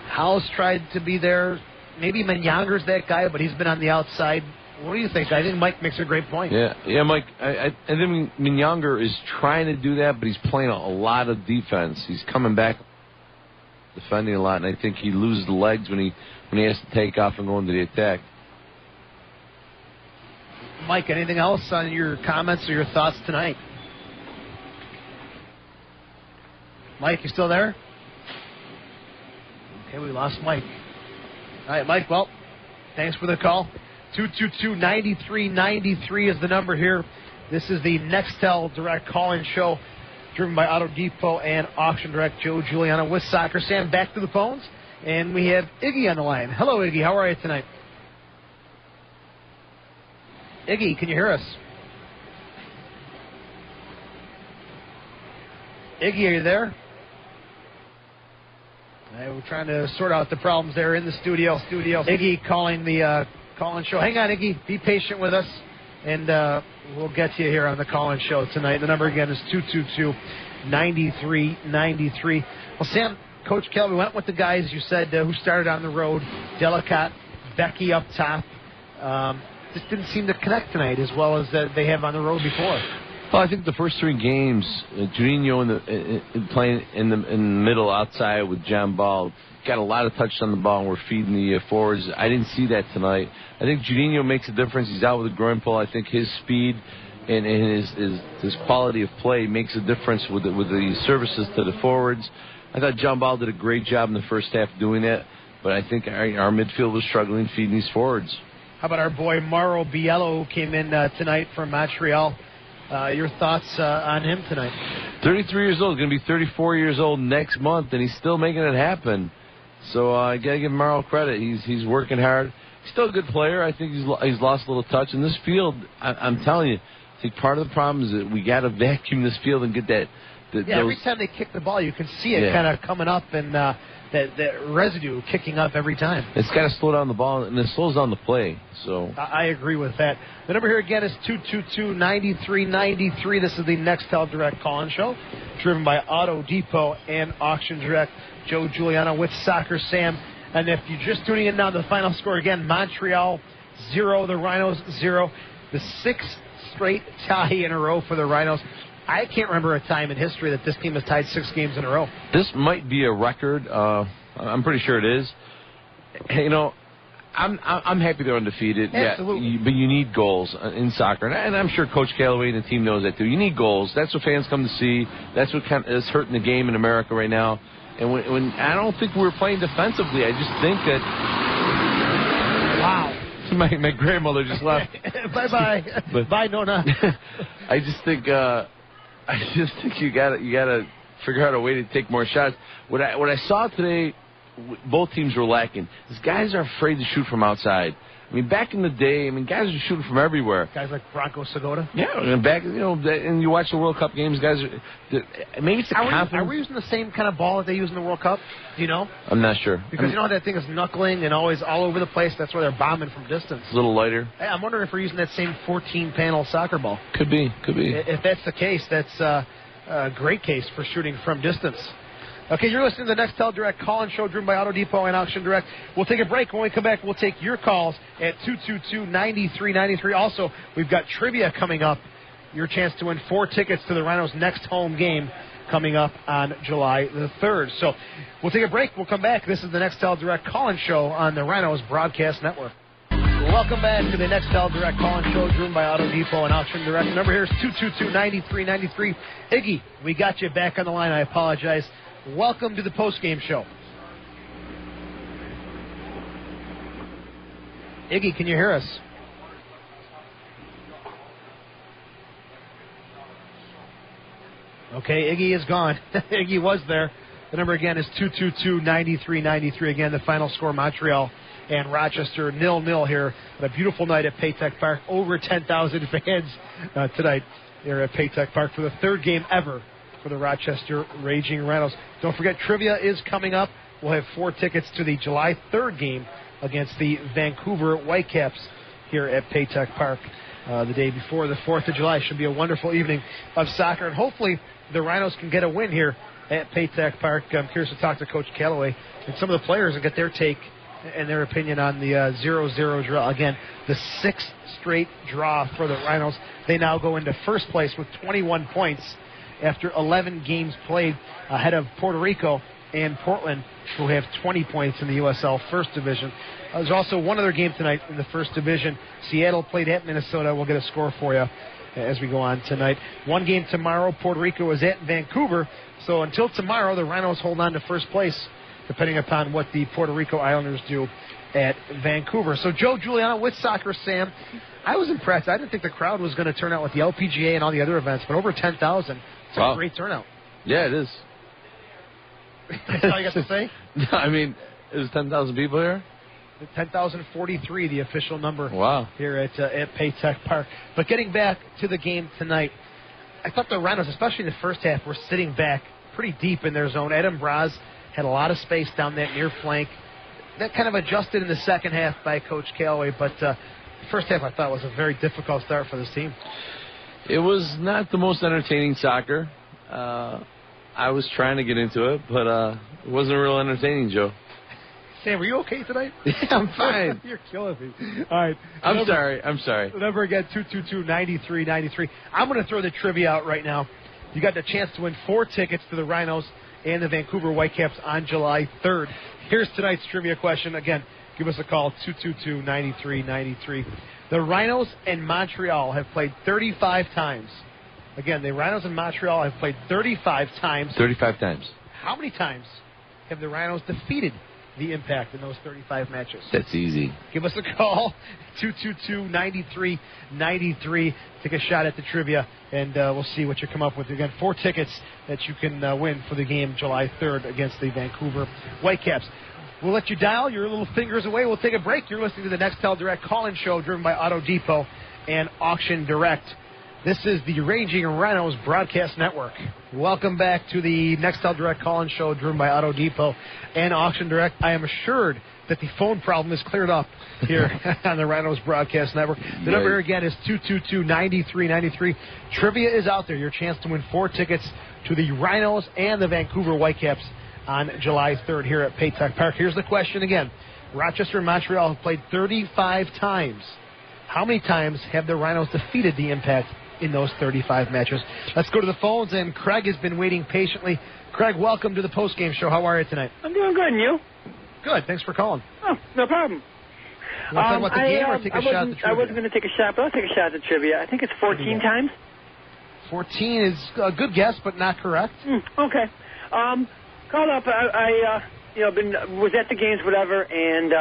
Howe's tried to be there. Maybe Menyanger's that guy, but he's been on the outside. What do you think? I think Mike makes a great point. Yeah, Mike. I think Menyanger is trying to do that, but he's playing a lot of defense. He's coming back, defending a lot, and I think he loses the legs when he has to take off and go into the attack. Mike, anything else on your comments or your thoughts tonight? Mike, you still there? Okay, we lost Mike. All right, Mike, well, thanks for the call. 222-9393 is the number here. This is the Nextel Direct Call-In Show, driven by Auto Depot and Auction Direct. Joe Giuliano with Soccer Sam. Back to the phones, and we have Iggy on the line. Hello, Iggy. How are you tonight? Iggy, can you hear us? Iggy, are you there? We're trying to sort out the problems there in the studio. Iggy calling the call-in show. Hang on, Iggy. Be patient with us, and we'll get to you here on the call-in show tonight. The number again is 222-9393. Well, Sam, Coach Kelly went with the guys you said who started on the road. Delicate, Becky up top. Just didn't seem to connect tonight as well as they have on the road before. Well, I think the first three games, Juninho playing in the middle outside with John Ball, got a lot of touch on the ball and we're feeding the forwards. I didn't see that tonight. I think Juninho makes a difference. He's out with a groin pull. I think his speed and his quality of play makes a difference with the services to the forwards. I thought John Ball did a great job in the first half doing that, but I think our midfield was struggling feeding these forwards. How about our boy Mauro Biello, who came in tonight from Montreal? Your thoughts on him tonight? 33 years old, going to be 34 years old next month, and he's still making it happen. So I got to give Mauro credit. He's working hard. He's still a good player. I think he's lost a little touch. In this field, I'm telling you, I think part of the problem is that we got to vacuum this field and get that. Every time they kick the ball, you can see it kind of coming up and that residue kicking up every time. It's got to slow down the ball, and it slows down the play. So I agree with that. The number here again is 222-9393. This is the Nextel Direct Call-In Show, driven by Auto Depot and Auction Direct. Joe Giuliano with Soccer Sam. And if you're just tuning in now, the final score again, Montreal 0, the Rhinos 0. The sixth straight tie in a row for the Rhinos. I can't remember a time in history that this team has tied 6 games in a row. This might be a record. I'm pretty sure it is. You know, I'm happy they're undefeated. Absolutely. Yeah, but you need goals in soccer, and I'm sure Coach Callaway and the team knows that too. You need goals. That's what fans come to see. That's what is hurting the game in America right now. And when I don't think we're playing defensively. I just think that. Wow. My grandmother just left. Bye. Bye, Nona. I just think you gotta figure out a way to take more shots. What I saw today both teams were lacking is guys are afraid to shoot from outside. I mean, back in the day, guys are shooting from everywhere. Guys like Bronco Segota? Yeah, and and you watch the World Cup games, guys maybe it's Are we using the same kind of ball that they use in the World Cup? Do you know? I'm not sure. Because you know how that thing is knuckling and always all over the place? That's why they're bombing from distance. A little lighter. I'm wondering if we're using that same 14-panel soccer ball. Could be. If that's the case, that's a great case for shooting from distance. Okay, you're listening to the Nextel Direct call-in show driven by Auto Depot and Auction Direct. We'll take a break. When we come back, we'll take your calls at 222-9393. Also, we've got trivia coming up. Your chance to win 4 tickets to the Rhinos' next home game coming up on July the 3rd. So we'll take a break. We'll come back. This is the Nextel Direct call-in show on the Rhinos Broadcast Network. Welcome back to the Nextel Direct call-in show driven by Auto Depot and Auction Direct. The number here is 222-9393. Iggy, we got you back on the line. I apologize. Welcome to the post-game show. Iggy, can you hear us? Okay, Iggy is gone. Iggy was there. The number again is 222-9393. Again, the final score, Montreal and Rochester 0-0 here on a beautiful night at Paytech Park. Over 10,000 fans tonight here at Paytech Park for the 3rd game ever for the Rochester Raging Rhinos. Don't forget, trivia is coming up. We'll have 4 tickets to the July 3rd game against the Vancouver Whitecaps here at Paytech Park the day before the 4th of July. Should be a wonderful evening of soccer, and hopefully the Rhinos can get a win here at Paytech Park. I'm curious to talk to Coach Callaway and some of the players and get their take and their opinion on the 0-0 draw. Again, the 6th straight draw for the Rhinos. They now go into first place with 21 points after 11 games played, ahead of Puerto Rico and Portland, who have 20 points in the USL First Division. There's also one other game tonight in the First Division. Seattle played at Minnesota. We'll get a score for you as we go on tonight. One game tomorrow. Puerto Rico is at Vancouver. So until tomorrow, the Rhinos hold on to first place, depending upon what the Puerto Rico Islanders do at Vancouver. So Joe Giuliano with Soccer Sam. I was impressed. I didn't think the crowd was going to turn out with the LPGA and all the other events, but over 10,000. It's a great turnout. Yeah, it is. That's all you got to say? I mean, there's 10,000 people here? 10,043, the official number. Wow. Here at Paytech Park. But getting back to the game tonight, I thought the Rhinos, especially in the first half, were sitting back pretty deep in their zone. Adam Braz had a lot of space down that near flank. That kind of adjusted in the second half by Coach Callaway, but the first half I thought was a very difficult start for this team. It was not the most entertaining soccer. I was trying to get into it, but it wasn't real entertaining, Joe. Sam, are you okay tonight? Yeah, I'm fine. You're killing me. All right. I'm sorry. The number again, 222-9393. I'm going to throw the trivia out right now. You got the chance to win 4 tickets to the Rhinos and the Vancouver Whitecaps on July 3rd. Here's tonight's trivia question. Again, give us a call, 222-9393. The Rhinos and Montreal have played 35 times. Again, the Rhinos and Montreal have played 35 times. 35 times. How many times have the Rhinos defeated the Impact in those 35 matches? That's easy. Give us a call, 222-9393. Take a shot at the trivia, and we'll see what you come up with. Again, 4 tickets that you can win for the game July 3rd against the Vancouver Whitecaps. We'll let you dial. Your little fingers away. We'll take a break. You're listening to the Nextel Direct call-in show driven by Auto Depot and Auction Direct. This is the Raging Rhinos Broadcast Network. Welcome back to the Nextel Direct call-in show driven by Auto Depot and Auction Direct. I am assured that the phone problem is cleared up here on the Rhinos Broadcast Network. The number here again is 222-9393. Trivia is out there. Your chance to win 4 tickets to the Rhinos and the Vancouver Whitecaps on July 3rd here at Paytech Park. Here's the question again. Rochester and Montreal have played 35 times. How many times have the Rhinos defeated the Impact in those 35 matches? Let's go to the phones, and Craig has been waiting patiently. Craig, welcome to the postgame show. How are you tonight? I'm doing good, and you? Good. Thanks for calling. Oh, no problem. You want to talk about the game or take a shot at the trivia? I wasn't going to take a shot, but I'll take a shot at the trivia. I think it's 14 times. 14 is a good guess, but not correct. Okay. Called up. I was at the games, whatever, and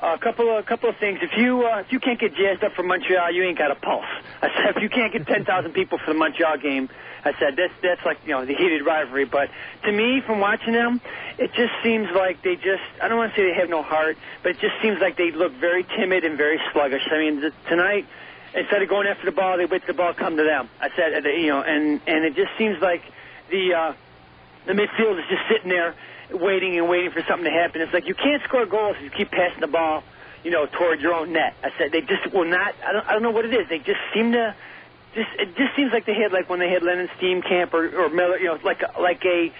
A couple of things. If you can't get jazzed up for Montreal, you ain't got a pulse. I said, if you can't get 10,000 people for the Montreal game, I said that's like the heated rivalry. But to me, from watching them, it just seems like I don't want to say they have no heart, but it just seems like they look very timid and very sluggish. I mean, tonight, instead of going after the ball, they wait till the ball come to them. I said, and it just seems like the midfield is just sitting there waiting for something to happen. It's like you can't score goals if you keep passing the ball, towards your own net. I said they just will not. I don't know what it is. They just seem to. It just seems like they had like when they had Lennon Steenkamp or Miller, like a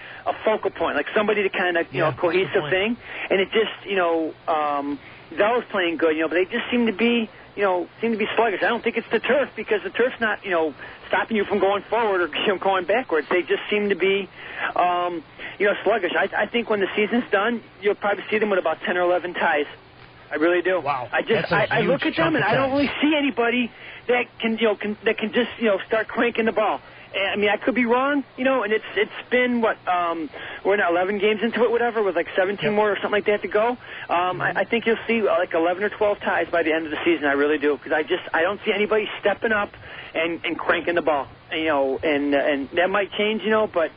focal point, like somebody to kind of cohesive thing. And it just Zella's playing good, but they just seem to be sluggish. I don't think it's the turf because the turf's not stopping you from going forward or going backwards. They just seem to be sluggish. I think when the season's done, you'll probably see them with about 10 or 11 ties. I really do. Wow. I look at them and I don't really see anybody that can just start cranking the ball. I mean, I could be wrong, and it's been we're now 11 games into it, whatever, with like 17 more or something like that to go. I think you'll see like 11 or 12 ties by the end of the season. I really do, because I don't see anybody stepping up and cranking the ball, and that might change, but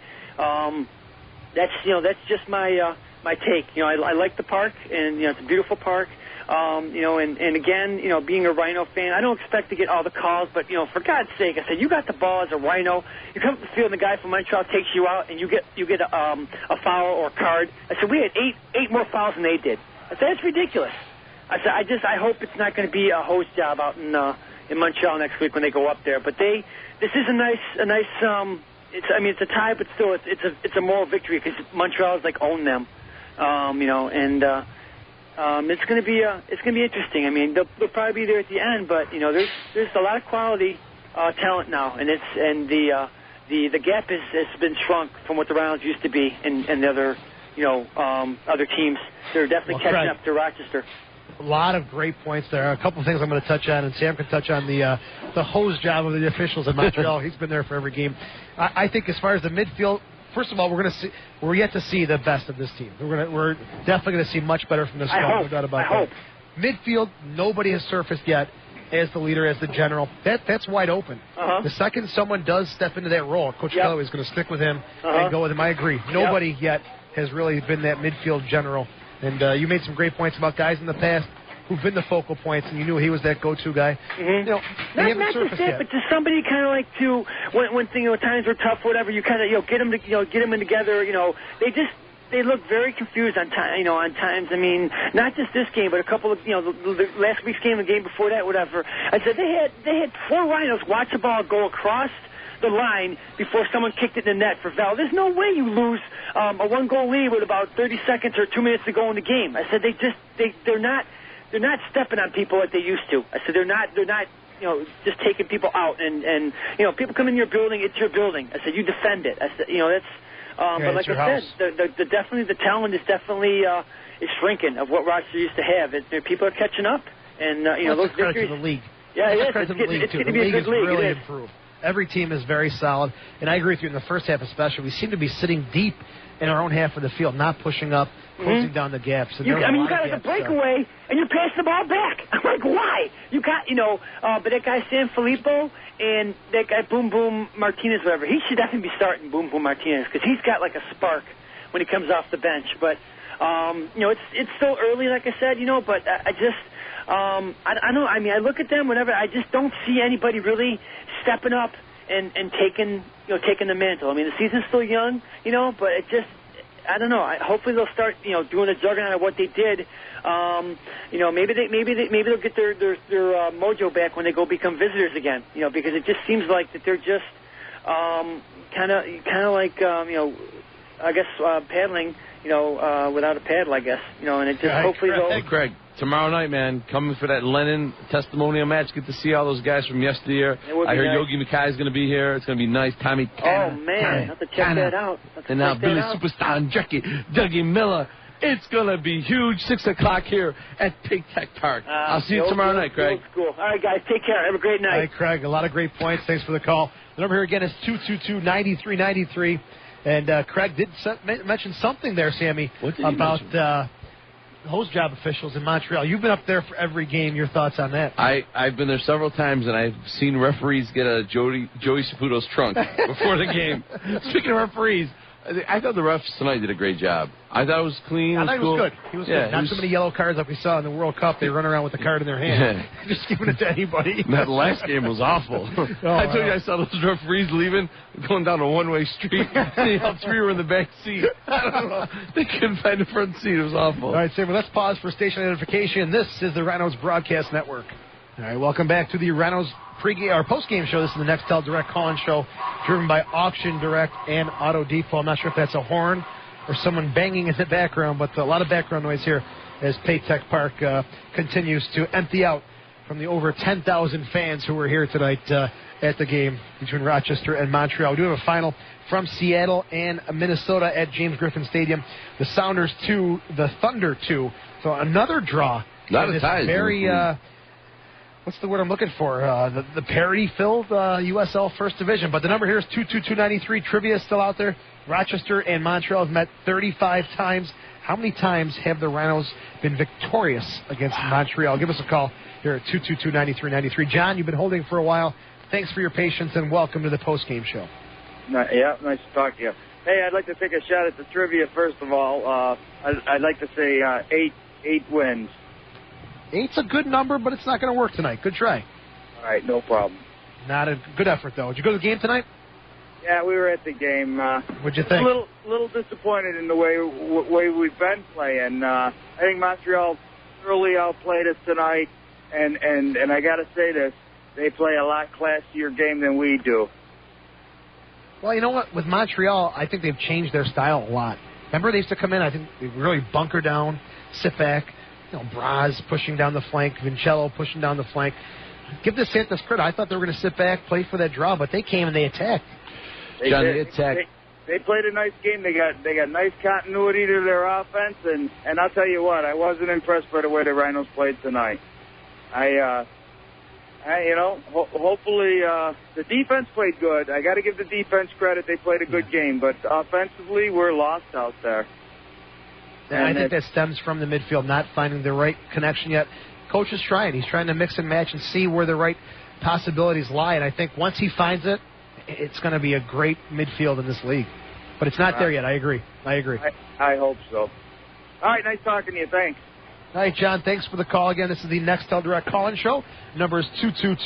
that's just my take. I like the park, and it's a beautiful park. And again, being a Rhino fan, I don't expect to get all the calls, but, for God's sake, I said, you got the ball as a Rhino. You come up the field and the guy from Montreal takes you out and you get a foul or a card. I said, we had eight more fouls than they did. I said, that's ridiculous. I said, I hope it's not going to be a host job out in Montreal next week when they go up there. But this is a nice, it's a tie, but still it's a moral victory because Montreal has owned them, it's going to be interesting. I mean, they'll probably be there at the end, but there's a lot of quality talent now, and the gap has been shrunk from what the Rounds used to be, and the other other teams. They're definitely catching up to Rochester. A lot of great points there. A couple of things I'm going to touch on, and Sam can touch on the hose job of the officials in Montreal. He's been there for every game. I think as far as the midfield. First of all, we're yet to see the best of this team. We're definitely going to see much better from this squad, no doubt about that. Midfield, nobody has surfaced yet as the leader, as the general. That's wide open. The second someone does step into that role, Coach Kelly is going to stick with him and go with him. I agree. Nobody yet has really been that midfield general. And you made some great points about guys in the past who've been the focal points, and you knew he was that go-to guy. Not just that, but just somebody kind of to when times were tough, whatever. You kind of get them in together. They look very confused on times. I mean, not just this game, but a couple of the last week's game, the game before that, whatever. I said they had 4 Rhinos watch the ball go across the line before someone kicked it in the net for Val. There's no way you lose a 1-goal lead with about 30 seconds or 2 minutes to go in the game. I said they're not stepping on people like they used to. I said they're not just taking people out and people come in your building, it's your building. I said you defend it. I said that's but like I said, definitely the talent is definitely is shrinking of what Rochester used to have. People are catching up, and those victories. To the league. Yeah, it's going to be a good league. Really improved. Every team is very solid, and I agree with you in the first half especially. We seem to be sitting deep in our own half of the field, not pushing up, closing down the gaps. And you got a breakaway, and you pass the ball back. I'm like, why? You got, but that guy San Filippo and that guy Boom Boom Martinez, whatever, he should definitely be starting Boom Boom Martinez because he's got like a spark when he comes off the bench. But, it's still early, like I said, but I just, I don't know. I mean, I look at them, whatever, I just don't see anybody really stepping up and taking the mantle. I mean, the season's still young, but it just, I don't know. Hopefully they'll start, doing a juggernaut of what they did. Maybe they'll get their mojo back when they go become visitors again. Because it just seems like that they're just kind of like I guess paddling, without a paddle, I guess. And it just hopefully they'll. Hey, Craig. Tomorrow night, man, coming for that Lennon testimonial match. Get to see all those guys from yesteryear. I heard Yogi Mackay is going to be here. It's going to be nice. Tommy Tanner. Oh, man. Have to check that out. And now Billy Superstar and Dougie Miller. It's going to be huge. 6 o'clock here at Pig Tech Park. I'll see you tomorrow night, Craig. Cool. All right, guys. Take care. Have a great night. All right, Craig. A lot of great points. Thanks for the call. The number here again is 222-9393. And Craig did mention something there, Sammy, about hose job officials in Montreal. You've been up there for every game. Your thoughts on that? I've been there several times, and I've seen referees get a Joey Saputo's trunk before the game. Speaking of referees, I thought the refs tonight did a great job. I thought it was clean. I thought cool. he was good. He was good. Not so many yellow cards like we saw in the World Cup. They run around with the card in their hand, just giving it to anybody. That last game was awful. I told you I saw those referees leaving, going down a one-way street. All three were in the back seat. I don't know. They couldn't find the front seat. It was awful. All right, Saber, let's pause for station identification. This is the Rhinos Broadcast Network. All right, welcome back to the Rhinos pregame or postgame show. This is the Nextel Direct call-in show, driven by Auction Direct and Auto Depot. I'm not sure if that's a horn or someone banging in the background, but a lot of background noise here as Paytech Park continues to empty out from the over 10,000 fans who were here tonight at the game between Rochester and Montreal. We do have a final from Seattle and Minnesota at James Griffin Stadium. The Sounders 2, the Thunder 2. So another draw. A lot of ties. Very... what's the word I'm looking for? The parity-filled USL First Division. But the number here is 22293. Trivia is still out there. Rochester and Montreal have met 35 times. How many times have the Rhinos been victorious against Montreal? Give us a call here at 222-9393. John, you've been holding for a while. Thanks for your patience, and welcome to the postgame show. Yeah, nice to talk to you. Hey, I'd like to take a shot at the trivia, first of all. I'd like to say 8 wins. 8's a good number, but it's not going to work tonight. Good try. All right, no problem. Not a good effort, though. Did you go to the game tonight? Yeah, we were at the game. What'd you think? A little disappointed in the way we've been playing. I think Montreal thoroughly outplayed us tonight, and I got to say this, they play a lot classier game than we do. Well, you know what? With Montreal, I think they've changed their style a lot. Remember, they used to come in, I think they really bunker down, sit back. Braz pushing down the flank, Vincello pushing down the flank. Give the Santos credit. I thought they were going to sit back, play for that draw, but they came and they attacked. They played a nice game. They got nice continuity to their offense, and I'll tell you what, I wasn't impressed by the way the Rhinos played tonight. Hopefully the defense played good. I got to give the defense credit. They played a good game, but offensively, we're lost out there. And I think that stems from the midfield not finding the right connection yet. Coach is trying. He's trying to mix and match and see where the right possibilities lie. And I think once he finds it, it's going to be a great midfield in this league. But it's not there yet. I agree. I hope so. All right, nice talking to you. Thanks. All right, John, thanks for the call again. This is the Nextel Direct call-in show. Number is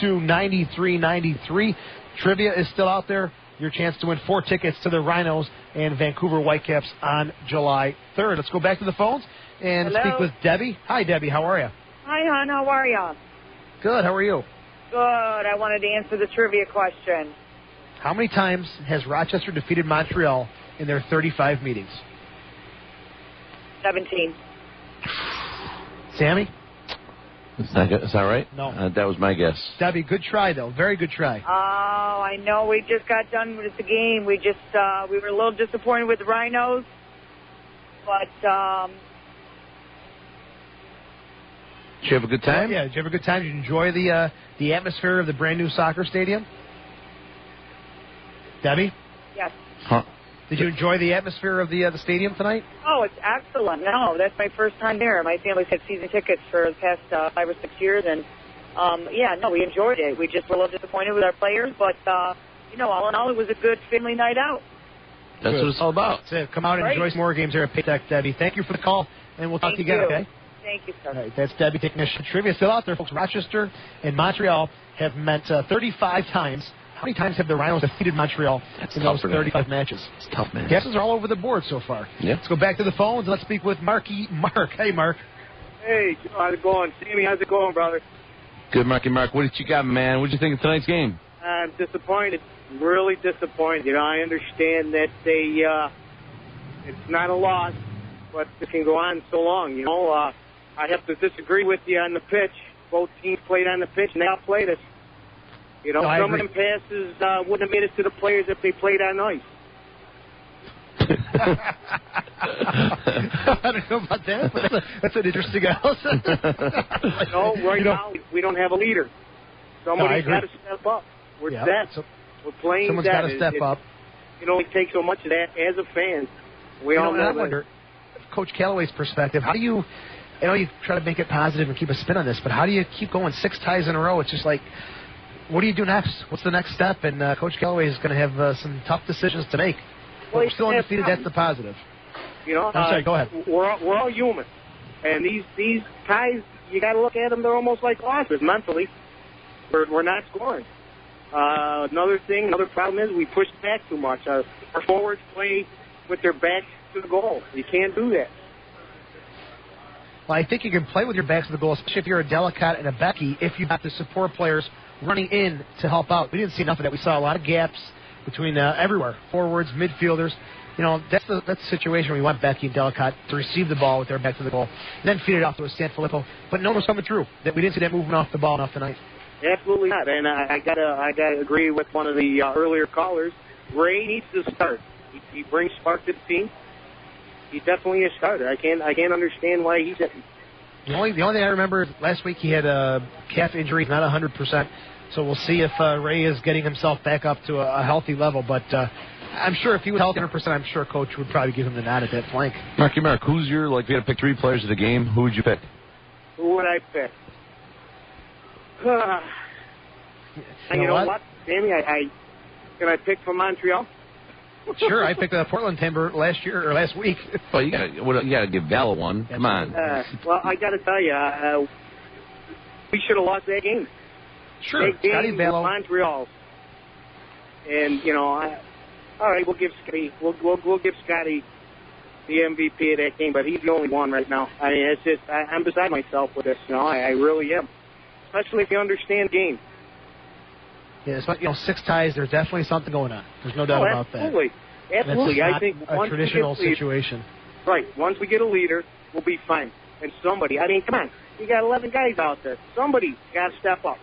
222-9393. Trivia is still out there. Your chance to win 4 tickets to the Rhinos and Vancouver Whitecaps on July 3rd. Let's go back to the phones and speak with Debbie. Hi, Debbie. How are you? Hi, hon. How are you? Good. How are you? Good. I wanted to answer the trivia question. How many times has Rochester defeated Montreal in their 35 meetings? 17. Sammy? Is that right? No. That was my guess. Debbie, good try, though. Very good try. Oh, I know. We just got done with the game. We were a little disappointed with the Rhinos. But, Did you have a good time? Yeah, did you have a good time? Did you enjoy the atmosphere of the brand-new soccer stadium? Debbie? Yes. Huh? Did you enjoy the atmosphere of the stadium tonight? Oh, it's excellent. No, that's my first time there. My family's had season tickets for the past 5 or 6 years, and we enjoyed it. We just were a little disappointed with our players, but all in all, it was a good family night out. That's what it's all about. That's it. Come out and enjoy some more games here at Paytech, Debbie. Thank you for the call, and we'll talk to you again, okay? Thank you, sir. All right, that's Debbie taking a trivia. Still out there, folks. Rochester and Montreal have met 35 times. How many times have the Rhinos defeated Montreal in those 35 matches? It's tough, man. Guesses are all over the board so far. Yeah. Let's go back to the phones and let's speak with Mark. Hey, Mark. Hey, how's it going? Sammy, how's it going, brother? Good, Marky Mark. What did you got, man? What did you think of tonight's game? I'm disappointed. Really disappointed. I understand that it's not a loss, but it can go on so long. I have to disagree with you on the pitch. Both teams played on the pitch and they outplayed us. Some of them passes wouldn't have made it to the players if they played on ice. I don't know about that, but that's an interesting house. Now we don't have a leader. Somebody's got to step up. We're dead. We're playing Someone's dead. Got to step up. It takes so much of that as a fan. We all know I that. wonder, Coach Callaway's perspective, how do you I know you try to make it positive and keep a spin on this, but how do you keep going 6 ties in a row? It's just like, what do you do next? What's the next step? And Coach Galloway is going to have some tough decisions to make. Well, we're still undefeated. That's the positive. You know, I'm sorry. Go ahead. We're all human, and these ties, you got to look at them. They're almost like losses mentally. We're not scoring. Another problem is we push back too much. Our forwards play with their backs to the goal. You can't do that. Well, I think you can play with your backs to the goal, especially if you're a Delicate and a Becky, if you have the support players running in to help out. We didn't see enough of that. We saw a lot of gaps between everywhere, forwards, midfielders. You know, that's the situation where we want Becky and Delicate to receive the ball with their back to the goal, and then feed it off to a Sanfilippo. But no one was coming through. That we didn't see that movement off the ball enough tonight. Absolutely not. And I gotta agree with one of the earlier callers. Ray needs to start. He brings spark to the team. He's definitely a starter. I can't understand why he's sitting. The only thing I remember last week, he had a calf injury, not 100%. So we'll see if Ray is getting himself back up to a healthy level. But I'm sure if he was healthy 100%, I'm sure Coach would probably give him the nod at that flank. Mark, who's your, if you had to pick 3 players of the game, who would you pick? Who would I pick? You know what, Sammy? Can I pick from Montreal? Sure, I picked Portland Timber last week. Well, you gotta give Valo one. Come on. Well, I gotta tell you, we should have lost that game. Sure, that game with Montreal. And all right, we'll give Scotty. We'll give Scotty the MVP of that game, but he's the only one right now. I mean, it's just I'm beside myself with this. I really am. Especially if you understand game. Yeah, it's 6 ties. There's definitely something going on. There's no doubt about that. Absolutely. I think a traditional situation. Right. Once we get a leader, we'll be fine. And somebody, come on, you got 11 guys out there. Somebody's got to step up.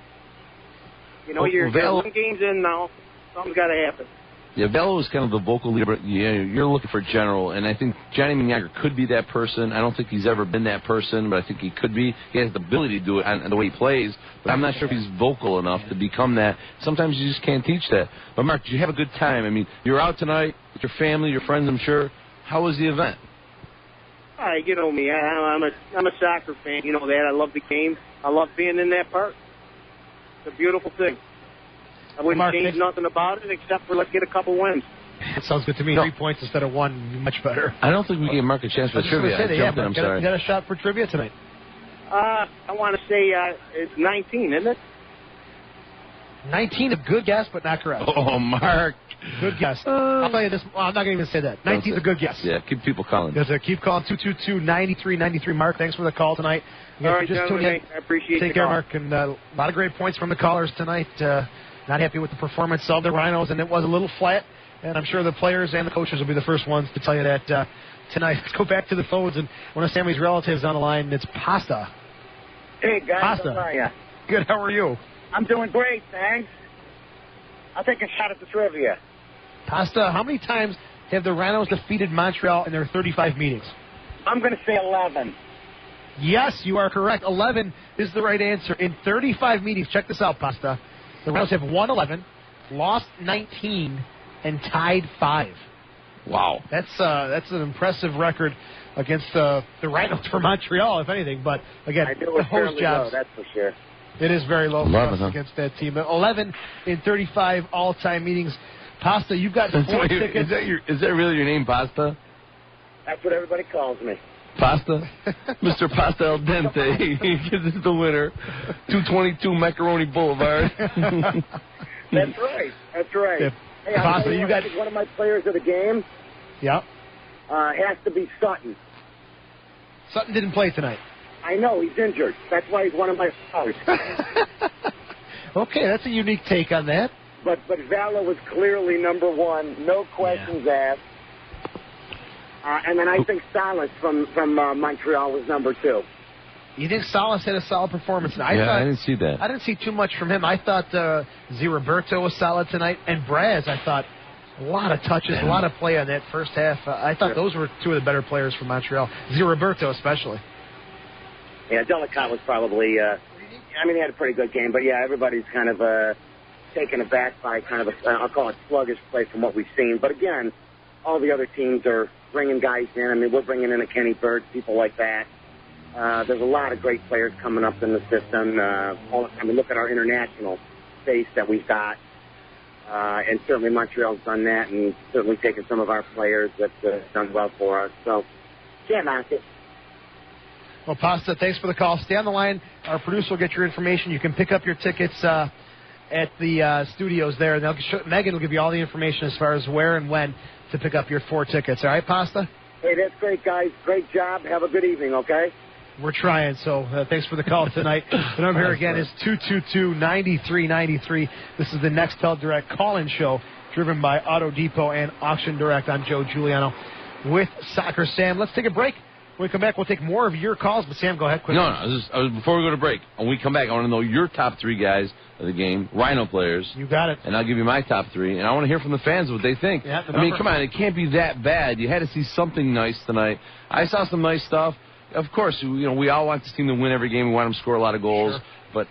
You're 11 games in now. Something's got to happen. Yeah, Velo is kind of the vocal leader, but you're looking for general, and I think Johnny Maniaga could be that person. I don't think he's ever been that person, but I think he could be. He has the ability to do it and the way he plays, but I'm not sure if he's vocal enough to become that. Sometimes you just can't teach that. But, Mark, did you have a good time? I mean, you're out tonight with your family, your friends, I'm sure. How was the event? You know me. I'm a soccer fan. You know that. I love the game. I love being in that park. It's a beautiful thing. I wouldn't change nothing about it except for let's get a couple wins. That sounds good to me. 3 points instead of 1, much better. I don't think we gave Mark a chance for trivia. I'm sorry. You got a shot for trivia tonight? I want to say it's 19, isn't it? 19, a good guess, but not correct. Oh, Mark. Good guess. I'll tell you this. Well, I'm not going to even say that. 19 is a good guess. Yeah, keep people calling. Keep calling 222-9393. Mark, thanks for the call tonight. All right, gentlemen, I appreciate it. Take care, Mark. And a lot of great points from the callers tonight. Not happy with the performance of the Rhinos, and it was a little flat. And I'm sure the players and the coaches will be the first ones to tell you that tonight. Let's go back to the phones, and one of Sammy's relatives on the line. It's Pasta. Hey, guys. Pasta. How are you? Good. How are you? I'm doing great, thanks. I'll take a shot at the trivia. Pasta, how many times have the Rhinos defeated Montreal in their 35 meetings? I'm going to say 11. Yes, you are correct. 11 is the right answer. In 35 meetings, check this out, Pasta. The Rhinos have won 11, lost 19, and tied 5. Wow. That's an impressive record against the Rhinos for Montreal, if anything. But, again, the host jobs. Low, that's for sure. It is very low for us against that team. 11 in 35 all-time meetings. Pasta, you've got 4 tickets. Is that really your name, Pasta? That's what everybody calls me. Pasta? Mr. Pasta Al Dente. This is the winner. 222 Macaroni Boulevard. That's right. That's right. Yeah. Hey, Pasta, you got one of my players of the game. Yeah. Has to be Sutton. Sutton didn't play tonight. I know, he's injured. That's why he's one of my players. Okay, that's a unique take on that. But Valo was clearly number 1, no questions asked. And then I think Salas from Montreal was number 2. You think Salas had a solid performance? I didn't see that. I didn't see too much from him. I thought Roberto was solid tonight, and Braz, I thought, a lot of touches, a lot of play on that first half. I thought those were 2 of the better players from Montreal. Roberto especially. Yeah, Delicate was probably, he had a pretty good game, but yeah, everybody's kind of taken aback by kind of I'll call it sluggish play from what we've seen. But again, all the other teams are bringing guys in. I mean, we're bringing in a Kenny Bird, people like that. There's a lot of great players coming up in the system. Look at our international base that we've got. And certainly Montreal's done that, and certainly taken some of our players that's done well for us. So, can't knock it. Well, Pasta, thanks for the call. Stay on the line. Our producer will get your information. You can pick up your tickets at the studios there. And Megan will give you all the information as far as where and when to pick up your 4 tickets. All right, Pasta? Hey, that's great, guys. Great job. Have a good evening, okay? We're trying, so thanks for the call tonight. The number here again is 222-9393. This is the Nextel Direct call-in show driven by Auto Depot and Auction Direct. I'm Joe Giuliano with Soccer Sam. Let's take a break. When we come back, we'll take more of your calls. But, Sam, go ahead quickly. No, before we go to break, when we come back, I want to know your top 3 guys of the game, Rhino players. You got it. And I'll give you my top 3. And I want to hear from the fans what they think. Yeah, I mean, come on, it can't be that bad. You had to see something nice tonight. I saw some nice stuff. Of course, we all want this team to win every game. We want them to score a lot of goals. Sure. But,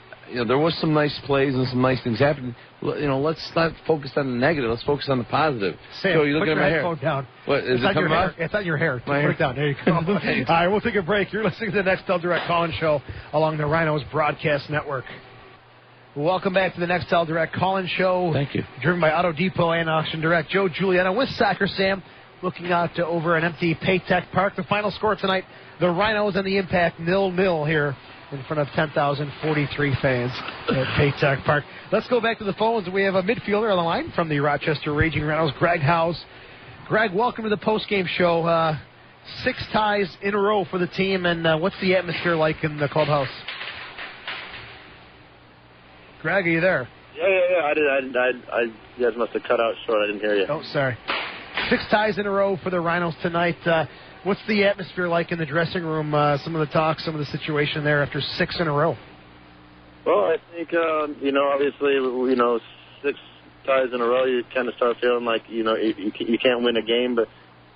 there was some nice plays and some nice things happening. Let's not focus on the negative. Let's focus on the positive. Sam, so you put look your at my headphone hair. down. What, is it coming off? It's on your hair. My Put it down. There you go. All right, we'll take a break. You're listening to the Nextel Direct call-in show along the Rhinos Broadcast Network. Welcome back to the Nextel Direct call-in show. Thank you. Driven by Auto Depot and Auction Direct. Joe Giuliano with Soccer Sam, looking out over an empty Paytech Park. The final score tonight, the Rhinos and the Impact 0-0 here in front of 10,043 fans at Paytech Park. Let's go back to the phones. We have a midfielder on the line from the Rochester Raging Rhinos, Greg Howes. Greg, welcome to the postgame show. 6 ties in a row for the team, and what's the atmosphere like in the clubhouse? Greg, are you there? Yeah. You guys must have cut out short. I didn't hear you. Oh, sorry. 6 ties in a row for the Rhinos tonight. What's the atmosphere like in the dressing room? Some of the talk, some of the situation there after 6 in a row. Well, I think obviously 6 ties in a row, you kind of start feeling like you can't win a game, but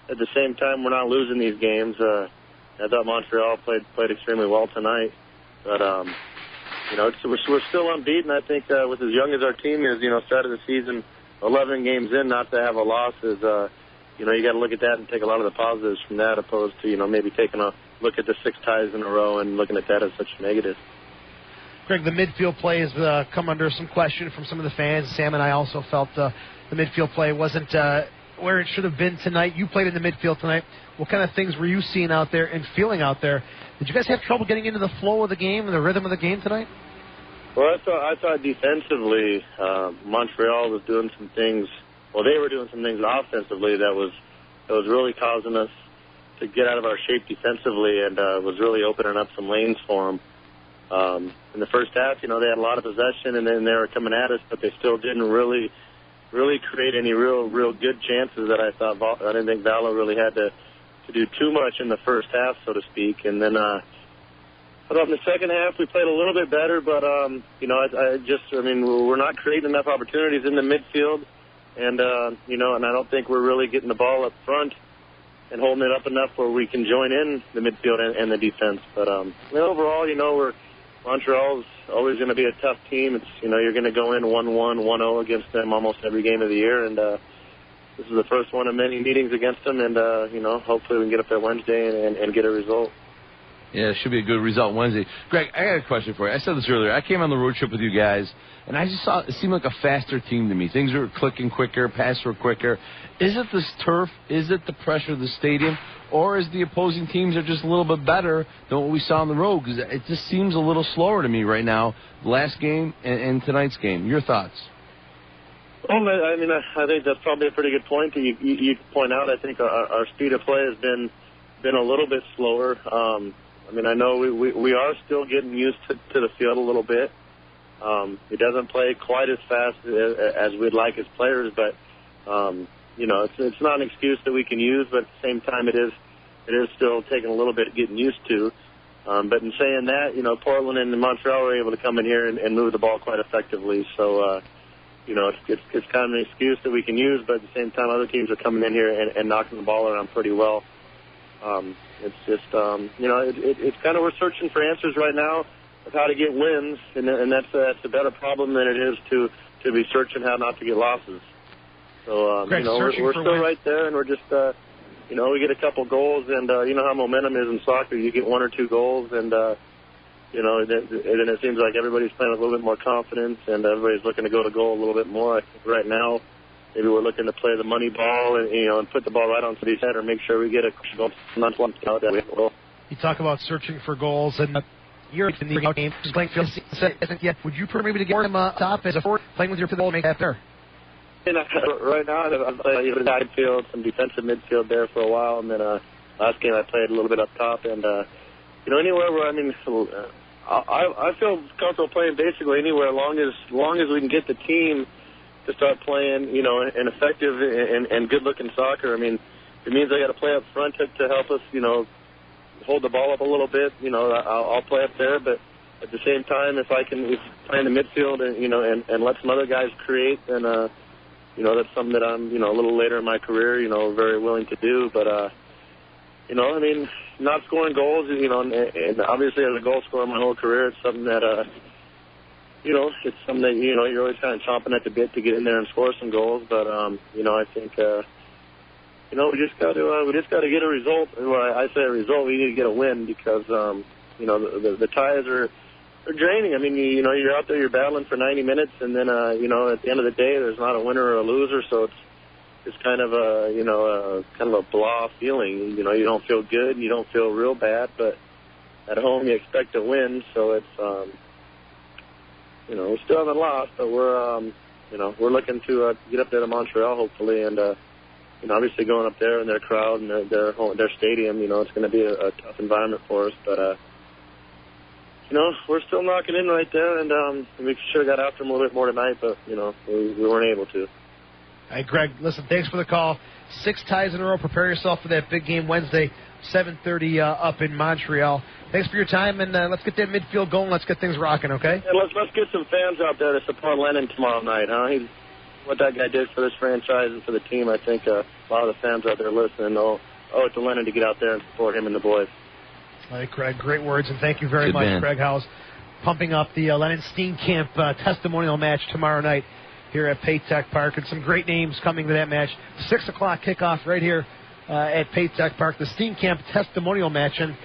at the same time, we're not losing these games. I thought Montreal played extremely well tonight, but we're still unbeaten. I think with as young as our team is, start of the season, 11 games in, not to have a loss is. You got to look at that and take a lot of the positives from that, opposed to, maybe taking a look at the 6 ties in a row and looking at that as such a negative. Greg, the midfield play has come under some question from some of the fans. Sam and I also felt the midfield play wasn't where it should have been tonight. You played in the midfield tonight. What kind of things were you seeing out there and feeling out there? Did you guys have trouble getting into the flow of the game and the rhythm of the game tonight? Well, I thought defensively, Montreal was doing some things. Well, they were doing some things offensively that was really causing us to get out of our shape defensively, and was really opening up some lanes for them. In the first half, they had a lot of possession, and then they were coming at us, but they still didn't really create any real good chances that I thought. I didn't think Valo really had to do too much in the first half, so to speak. And then I thought in the second half we played a little bit better, but we're not creating enough opportunities in the midfield. And, and I don't think we're really getting the ball up front and holding it up enough where we can join in the midfield and the defense. But overall, Montreal's always going to be a tough team. It's, you're going to go in 1-1, 1-0 against them almost every game of the year. And this is the first one of many meetings against them. And, hopefully we can get up there Wednesday and get a result. Yeah, it should be a good result Wednesday. Greg, I got a question for you. I said this earlier. I came on the road trip with you guys, and I just saw it seemed like a faster team to me. Things were clicking quicker, passes were quicker. Is it this turf? Is it the pressure of the stadium? Or is the opposing teams are just a little bit better than what we saw on the road? Because it just seems a little slower to me right now, last game and tonight's game. Your thoughts? Well, I think that's probably a pretty good point that you point out. I think our speed of play has been a little bit slower. I know we are still getting used to the field a little bit. It doesn't play quite as fast as we'd like as players, but it's not an excuse that we can use. But at the same time, it is still taking a little bit getting used to. But in saying that, Portland and Montreal were able to come in here and move the ball quite effectively. So it's kind of an excuse that we can use, but at the same time, other teams are coming in here and knocking the ball around pretty well. It's just, it's kind of, we're searching for answers right now of how to get wins, and that's a better problem than it is to be searching how not to get losses. So, Greg, we're still right there, and we're just we get a couple goals, and you know how momentum is in soccer. You get 1 or 2 goals, and then it seems like everybody's playing with a little bit more confidence, and everybody's looking to go to goal a little bit more. I think right now, maybe we're looking to play the money ball and put the ball right on somebody's head, or make sure we get a goal. Not one out that we will. You talk about searching for goals, and you're in the game. Playing field isn't yet. Would you prefer maybe to get him top as a forward, playing with your football, make that fair? Right now, I'm playing midfield, some defensive midfield there for a while, and then last game I played a little bit up top, and anywhere where I feel comfortable playing basically anywhere, as long as we can get the team to start playing, an effective and good-looking soccer. I mean, it means I got to play up front to help us, hold the ball up a little bit. I'll play up there, but at the same time, if I can play in the midfield and let some other guys create, then that's something that I'm a little later in my career, very willing to do. But not scoring goals, and obviously as a goal scorer my whole career, it's something that it's something that you're always kind of chomping at the bit to get in there and score some goals. But I think we just got to get a result. When I say a result, we need to get a win, because the ties are draining. I mean, you're out there, you're battling for 90 minutes, and then at the end of the day, there's not a winner or a loser. So it's kind of a blah feeling. You don't feel good, you don't feel real bad, but at home you expect to win. So it's we still haven't lost, but we're looking to get up there to Montreal hopefully, and obviously going up there in their crowd and their stadium, it's going to be a tough environment for us, but we're still knocking in right there, and we sure got after them a little bit more tonight, but we weren't able to. Hey, Greg, listen, thanks for the call. 6 ties in a row. Prepare yourself for that big game Wednesday, 7:30 up in Montreal. Thanks for your time, and let's get that midfield going. Let's get things rocking, okay? Yeah, let's get some fans out there to support Lennon tomorrow night, huh? What that guy did for this franchise and for the team, I think a lot of the fans out there listening owe it to Lennon to get out there and support him and the boys. All right, Greg, great words, and thank you very much, man. Greg Howes, pumping up the Lennon Steenkamp testimonial match tomorrow night here at Paytech Park, and some great names coming to that match. 6 o'clock kickoff right here at Paytech Park, the Steenkamp testimonial match. And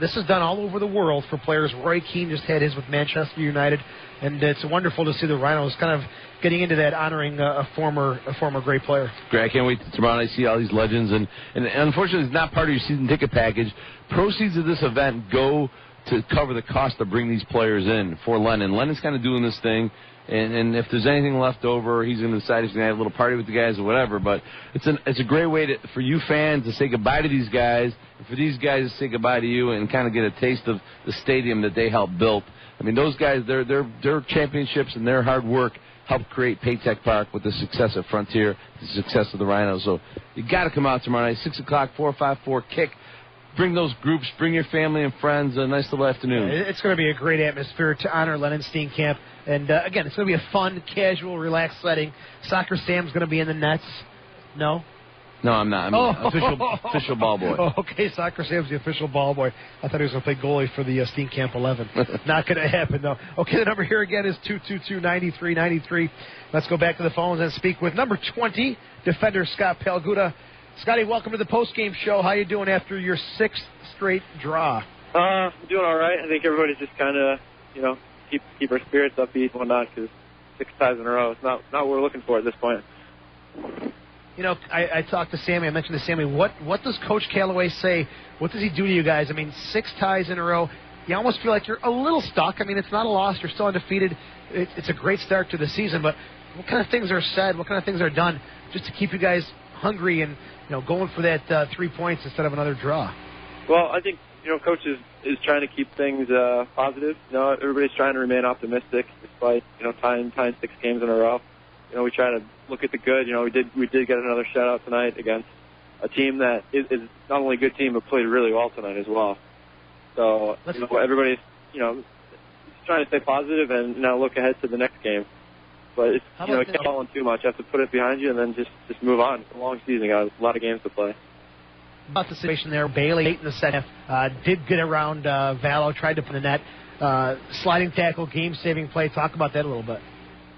this is done all over the world for players. Roy Keane just had his with Manchester United, and it's wonderful to see the Rhinos kind of getting into that, honoring a former great player. Great, I can't wait tomorrow night to see all these legends, and unfortunately it's not part of your season ticket package. Proceeds of this event go to cover the cost to bring these players in for Lennon. Lennon's kind of doing this thing, and if there's anything left over, he's going to decide he's going to have a little party with the guys or whatever. But it's a great way for you fans to say goodbye to these guys, and for these guys to say goodbye to you and kind of get a taste of the stadium that they helped build. I mean, those guys, their championships and their hard work helped create Paytech Park with the success of Frontier, the success of the Rhinos. So you got to come out tomorrow night, 6 o'clock, 454 kick. Bring those groups, bring your family and friends. A nice little afternoon. It's going to be a great atmosphere to honor Lennon Steenkamp. And, again, it's going to be a fun, casual, relaxed setting. Soccer Sam's going to be in the nets. No? No, I'm not. I'm official ball boy. Oh, okay, Soccer Sam's the official ball boy. I thought he was going to play goalie for the Steenkamp 11. Not going to happen, though. Okay, the number here again is 222-9393. Let's go back to the phones and speak with number 20, defender Scott Palguda. Scotty, welcome to the postgame show. How you doing after your 6th straight draw? Doing all right. I think everybody's just kind of, keep our spirits upbeat and whatnot, because 6 ties in a row is not what we're looking for at this point. I talked to Sammy. I mentioned to Sammy, what does Coach Callaway say? What does he do to you guys? I mean, 6 ties in a row. You almost feel like you're a little stuck. I mean, it's not a loss. You're still undefeated. It's a great start to the season, but what kind of things are said? What kind of things are done just to keep you guys hungry and going for that 3 points instead of another draw? Well, I think Coach is trying to keep things positive. Everybody's trying to remain optimistic despite tying 6 games in a row. We try to look at the good. We did get another shutout tonight against a team that is not only a good team but played really well tonight as well. So everybody's trying to stay positive and now look ahead to the next game. But it's, you can't fall in too much. You have to put it behind you and then just move on. It's a long season. You got a lot of games to play. About the situation there, Bailey, late in the second half, did get around Vallow, tried to put the net, sliding tackle, game-saving play. Talk about that a little bit.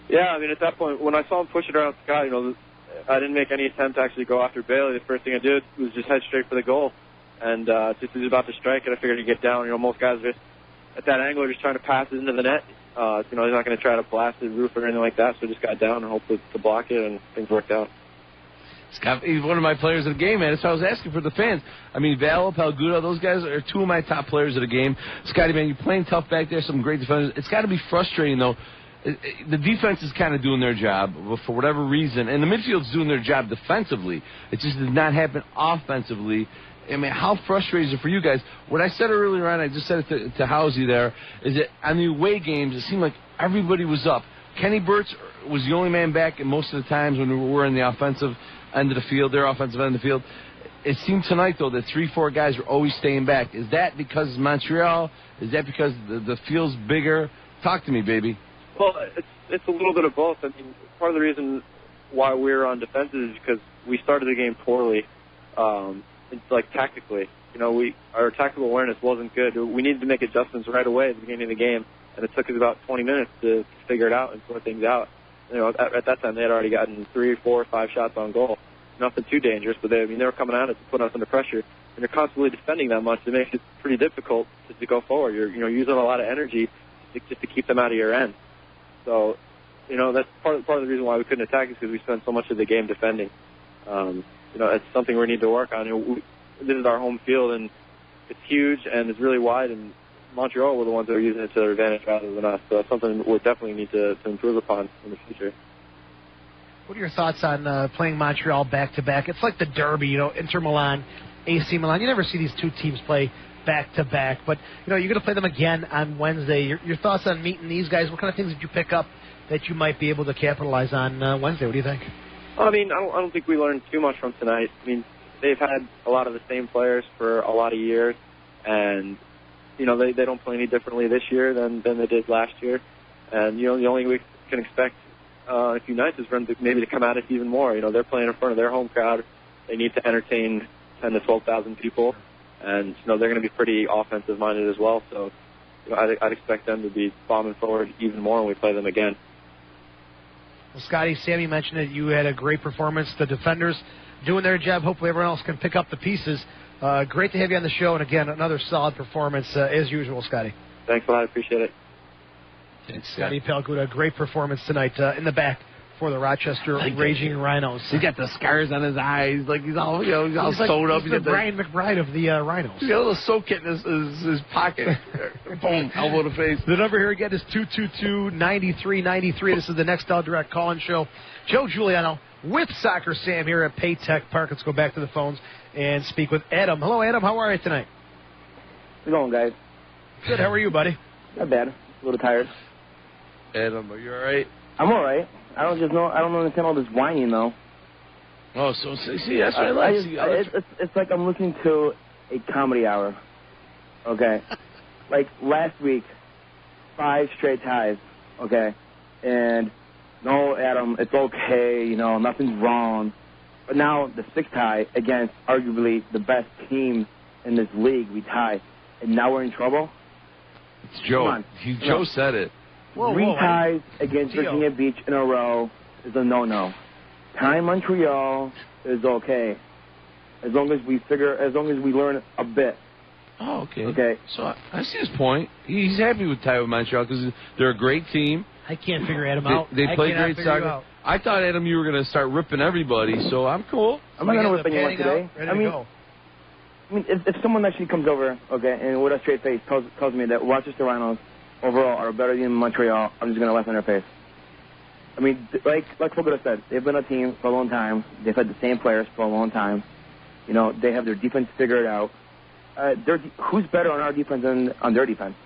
Yeah, I mean, at that point, when I saw him push it around Scott, I didn't make any attempt to actually go after Bailey. The first thing I did was just head straight for the goal. And just as he was about to strike it, I figured he'd get down. Most guys are just at that angle are just trying to pass it into the net. He's not going to try to blast the roof or anything like that. So just got down and hoped to block it, and things worked out. He's one of my players of the game, man. That's why I was asking for the fans. I mean, Val, Palgudo, those guys are two of my top players of the game. Scotty, man, you're playing tough back there, some great defenders. It's got to be frustrating, though. The defense is kind of doing their job for whatever reason, and the midfield's doing their job defensively. It just did not happen offensively. I mean, how frustrating is it for you guys? What I said earlier on, I just said it to Housey there, is that on the away games, it seemed like everybody was up. Kenny Burt's was the only man back in most of the times when we were in the offensive end of the field, their offensive end of the field. It seemed tonight, though, that 3-4 guys were always staying back. Is that because it's Montreal? Is that because the field's bigger? Talk to me, baby. Well, it's a little bit of both. I mean, part of the reason why we're on defenses is because we started the game poorly. It's like tactically, our tactical awareness wasn't good. We needed to make adjustments right away at the beginning of the game, and it took us about 20 minutes to figure it out and sort things out. At that time they had already gotten 3, 4, 5 shots on goal. Nothing too dangerous, but they were coming at us to put us under pressure, and you're constantly defending that much. It makes it pretty difficult to go forward. You're using a lot of energy just to keep them out of your end. So, that's part of the reason why we couldn't attack is because we spent so much of the game defending. It's something we need to work on. This is our home field, and it's huge, and it's really wide, and Montreal were the ones that are using it to their advantage rather than us. So that's something we'll definitely need to improve upon in the future. What are your thoughts on playing Montreal back-to-back? It's like the derby, Inter Milan, AC Milan. You never see these two teams play back-to-back, but, you're going to play them again on Wednesday. Your thoughts on meeting these guys? What kind of things did you pick up that you might be able to capitalize on Wednesday? What do you think? I mean, I don't think we learned too much from tonight. I mean, they've had a lot of the same players for a lot of years, and, they don't play any differently this year than they did last year. And, the only thing we can expect in a few nights is for them maybe to come at it even more. They're playing in front of their home crowd. They need to entertain 10,000 to 12,000 people, and, they're going to be pretty offensive-minded as well. So, I'd expect them to be bombing forward even more when we play them again. Well, Scotty, Sammy mentioned that you had a great performance. The defenders doing their job. Hopefully everyone else can pick up the pieces. Great to have you on the show. And, again, another solid performance as usual, Scotty. Thanks a lot. I appreciate it. Thanks, Scotty Palguda. Great performance tonight in the back for the Rochester Raging Rhinos. He's got the scars on his eyes. Like he's all, he's all sewed up. He's the Brian McBride of the Rhinos. He's got a little soak kit in his pocket. Boom, elbow to face. The number here again is 222-9393. This is the Nextel Direct call-in show. Joe Giuliano with Soccer Sam here at Paytech Park. Let's go back to the phones and speak with Adam. Hello, Adam. How are you tonight? How's it going, guys? Good. How are you, buddy? Not bad. A little tired. Adam, are you all right? I'm all right. I don't understand all this whining, though. Oh, so see, that's what I like. It's like I'm listening to a comedy hour. Okay. Like last week, 5 straight ties. Okay. And no, Adam, it's okay. Nothing's wrong. But now the 6th tie against arguably the best team in this league, we tie, and now we're in trouble. It's Joe. Joe said it. 3 ties against Virginia Beach in a row is a no-no. Tie Montreal is okay, as long as we learn a bit. Oh, okay. Okay. So I see his point. He's happy with tie with Montreal because they're a great team. I can't figure Adam out. They play great soccer. I thought, Adam, you were going to start ripping everybody, so I'm cool. I'm not going to rip anyone today. I mean, if someone actually comes over, okay, and with a straight face tells me that Rochester Rhinos overall are better than Montreal, I'm just going to laugh in their face. I mean, like Foguda said, they've been a team for a long time. They've had the same players for a long time. They have their defense figured out. Who's better on our defense than on their defense?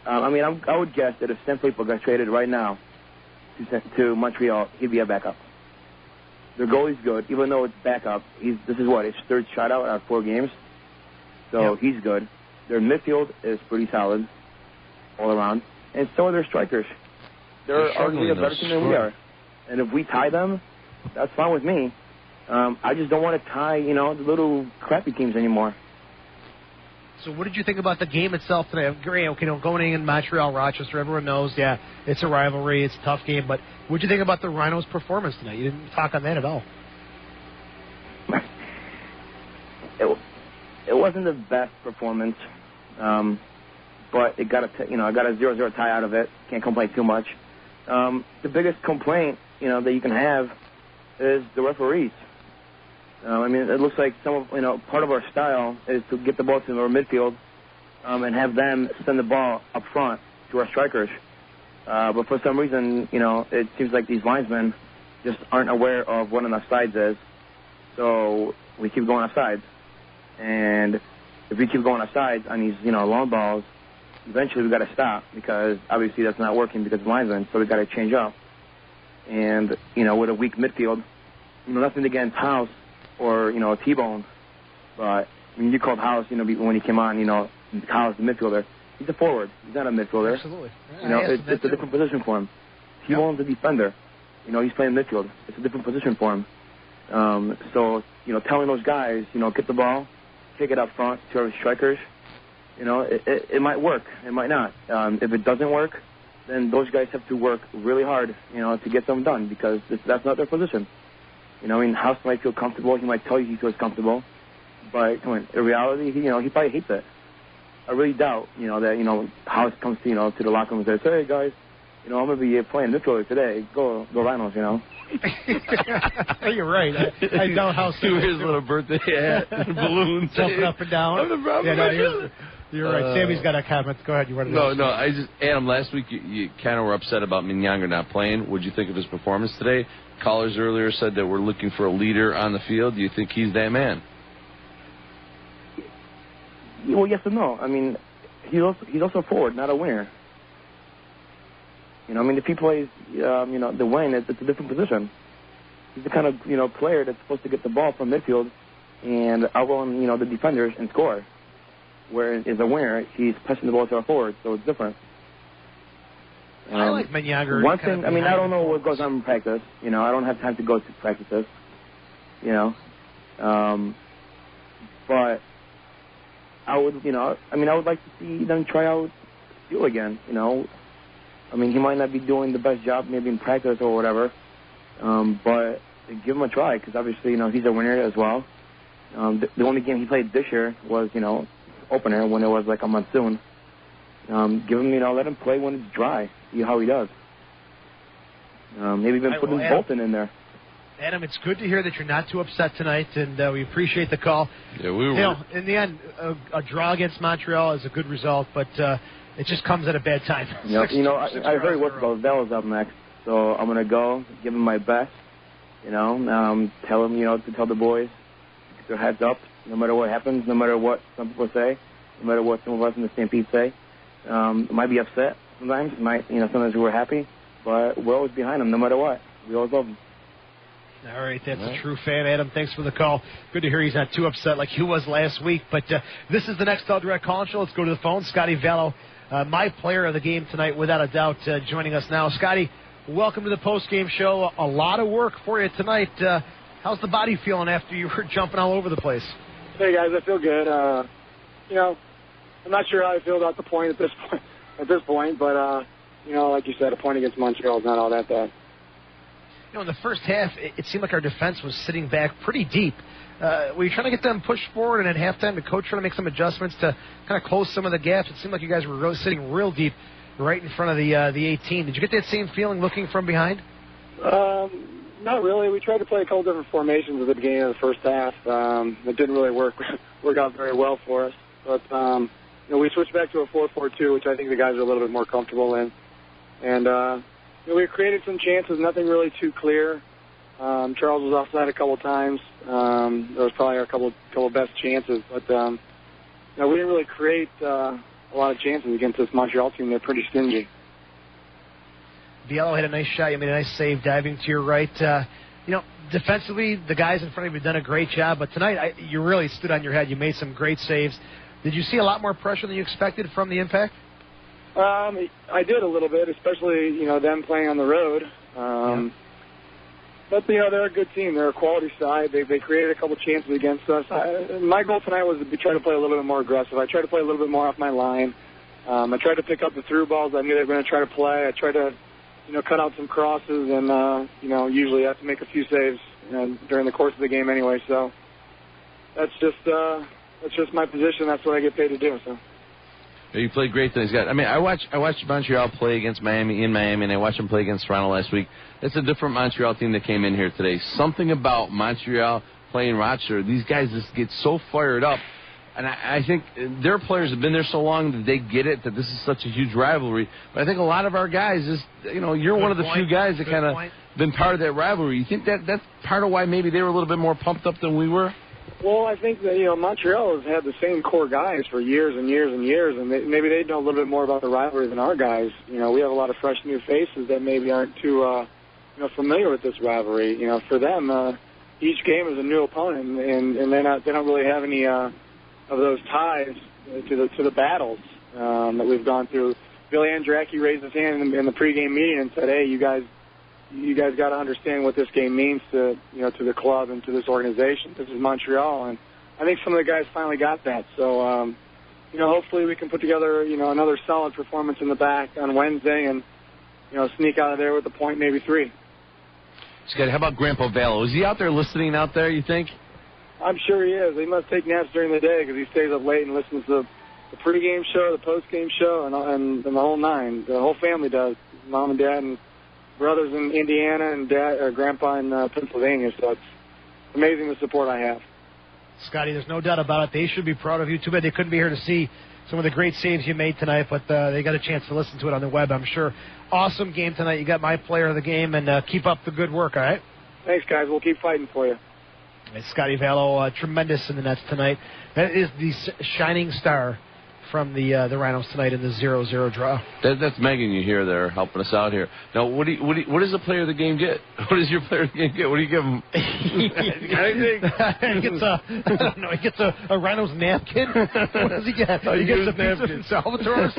I would guess that if Sam Filippo got traded right now to Montreal, he'd be a backup. Their goalie's good, even though it's backup. This is his 3rd shutout out of 4 games. So he's good. Their midfield is pretty solid all around. And so are their strikers. They're arguably a better team than we are. And if we tie them, that's fine with me. I just don't want to tie, the little crappy teams anymore. So what did you think about the game itself today? Going in Montreal, Rochester, everyone knows, it's a rivalry, it's a tough game, but what did you think about the Rhinos' performance tonight? You didn't talk on that at all. It wasn't the best performance, but it got a 0-0 tie out of it. Can't complain too much. The biggest complaint, that you can have is the referees. It looks like part of our style is to get the ball to our midfield and have them send the ball up front to our strikers. But for some reason, it seems like these linesmen just aren't aware of what an offsides is. So we keep going offsides. And if we keep going offsides on these, long balls, eventually we got to stop because obviously that's not working because of linesmen. So we got to change up. And, with a weak midfield, nothing against House or, T-Bone. But when you called House, when he came on, House, the midfielder, he's a forward. He's not a midfielder. Absolutely. It's a different position for him. T-Bone's a defender. He's playing midfield. It's a different position for him. So, telling those guys, get the ball, take it up front to our strikers, it might work. It might not. If it doesn't work, then those guys have to work really hard, to get something done because that's not their position. House might feel comfortable. He might tell you he feels comfortable. But in reality, he probably hates it. I really doubt, that, House comes to, to the locker room and says, hey, guys, I'm going to be playing midfielder today. Go Rhinos, You're right. I know House. He wears a little birthday hat and balloons. Jumping up and down. You're right. Sammy's got a comment. Go ahead. You wanted to No. Adam, last week you kind of were upset about Minyanger not playing. What did you think of his performance today? Callers earlier said that we're looking for a leader on the field. Do you think he's that man? Well, yes and no. He's also a forward, not a winger. If he plays, the wing, it's a different position. He's the kind of, player that's supposed to get the ball from midfield and outrun, the defenders and score. Whereas as a winger, he's pushing the ball to our forward, so it's different. I like Minyanger. One thing, I don't know what goes on in practice. I don't have time to go to practices. But I would, I would like to see them try out Steele again. He might not be doing the best job maybe in practice or whatever, but give him a try because obviously, he's a winner as well. The only game he played this year was, opener when it was like a monsoon. Give him, let him play when it's dry. See how he does. Maybe even put Bolton in there. Adam, it's good to hear that you're not too upset tonight, and we appreciate the call. Yeah, we were. In the end, a draw against Montreal is a good result, but it just comes at a bad time. Yep. I heard what Bell's up next, so I'm gonna go give him my best. Tell him, to tell the boys, get their heads up, no matter what happens, no matter what some people say, no matter what some of us in the Stampede say. Might be upset sometimes, sometimes we're happy, but we're always behind them, no matter what. We always love them. All right, that's a true fan. Adam, thanks for the call. Good to hear he's not too upset like he was last week. But this is the next Direct Call Show. Let's go to the phone. Scotty Vallow, my player of the game tonight, without a doubt, joining us now. Scotty, welcome to the post-game show. A lot of work for you tonight. How's the body feeling after you were jumping all over the place? Hey, guys, I feel good. I'm not sure how I feel about the point at this point, but, like you said, a point against Montreal is not all that bad. In the first half, it seemed like our defense was sitting back pretty deep. Were you trying to get them pushed forward, and at halftime, the coach trying to make some adjustments to kind of close some of the gaps? It seemed like you guys were really sitting real deep right in front of the 18. Did you get that same feeling looking from behind? Not really. We tried to play a couple different formations at the beginning of the first half. It didn't really work out very well for us. But, we switched back to a 4-4-2, which I think the guys are a little bit more comfortable in. And, we created some chances, nothing really too clear. Charles was offside a couple times. There was probably our couple best chances. But, we didn't really create a lot of chances against this Montreal team. They're pretty stingy. Biello had a nice shot. You made a nice save diving to your right. Defensively, the guys in front of you have done a great job. But tonight, you really stood on your head. You made some great saves. Did you see a lot more pressure than you expected from the impact? I did a little bit, especially, them playing on the road. But, they're a good team. They're a quality side. They created a couple chances against us. My goal tonight was to try to play a little bit more aggressive. I tried to play a little bit more off my line. I tried to pick up the through balls I knew they were going to try to play. I tried to, cut out some crosses and, usually I have to make a few saves during the course of the game anyway. So that's just my position. That's what I get paid to do. So. You played great tonight, Scott. I mean, I watched Montreal play against Miami in Miami, and I watched them play against Toronto last week. It's a different Montreal team that came in here today. Something about Montreal playing Rochester, these guys just get so fired up. And I think their players have been there so long that they get it, that this is such a huge rivalry. But I think a lot of our guys, you're one of the few guys that kind of been part of that rivalry. You think that's part of why maybe they were a little bit more pumped up than we were? Well, I think that, Montreal has had the same core guys for years and years and years, and maybe they know a little bit more about the rivalry than our guys. We have a lot of fresh new faces that maybe aren't too, familiar with this rivalry. For them, each game is a new opponent, and they don't really have any of those ties to the battles that we've gone through. Billy Andracki raised his hand in the pregame meeting and said, "Hey, you guys got to understand what this game means to the club and to this organization. This is Montreal," and I think some of the guys finally got that. So, hopefully we can put together, another solid performance in the back on Wednesday and, sneak out of there with a point, maybe 3. Scott, how about Grandpa Vallo? Is he out there listening out there, you think? I'm sure he is. He must take naps during the day because he stays up late and listens to the pregame show, the postgame show, and the whole nine. The whole family does, Mom and Dad and brothers in Indiana and Grandpa in Pennsylvania, so it's amazing the support I have. Scotty, there's no doubt about it. They should be proud of you. Too bad they couldn't be here to see some of the great saves you made tonight, but they got a chance to listen to it on the web, I'm sure. Awesome game tonight. You got my player of the game, and keep up the good work, all right? Thanks, guys. We'll keep fighting for you. It's Scotty Vallo, tremendous in the nets tonight. That is the shining star from the Rhinos tonight in the 0-0 draw. That's Megan you hear there helping us out here. Now, what does the player of the game get? What does your player of the game get? What do you give him? He gets a Rhinos napkin. What does he get? He gets a pizza from Salvatore's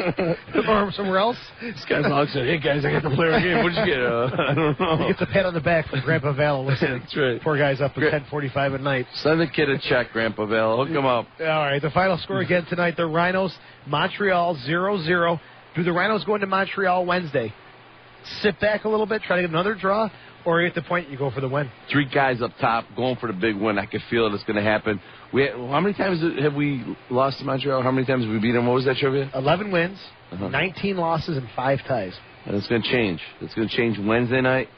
or somewhere else. This guy's all said, "Hey guys, I got the player of the game. What did you get?" I don't know. He gets a pat on the back from Grandpa Vallo. Listening. That's right. Poor guy's up at 10:45 at night. Send the kid a check, Grandpa Vallo. Hook him up. All right, the final score again tonight: the Rhinos, Montreal 0-0. Do the Rhinos go into Montreal Wednesday? Sit back a little bit, try to get another draw, or at the point you go for the win? 3 guys up top going for the big win. I can feel it's going to happen. How many times have we lost to Montreal? How many times have we beat them? What was that trivia? 11 wins, 19 losses, and 5 ties. And it's going to change. It's going to change Wednesday night.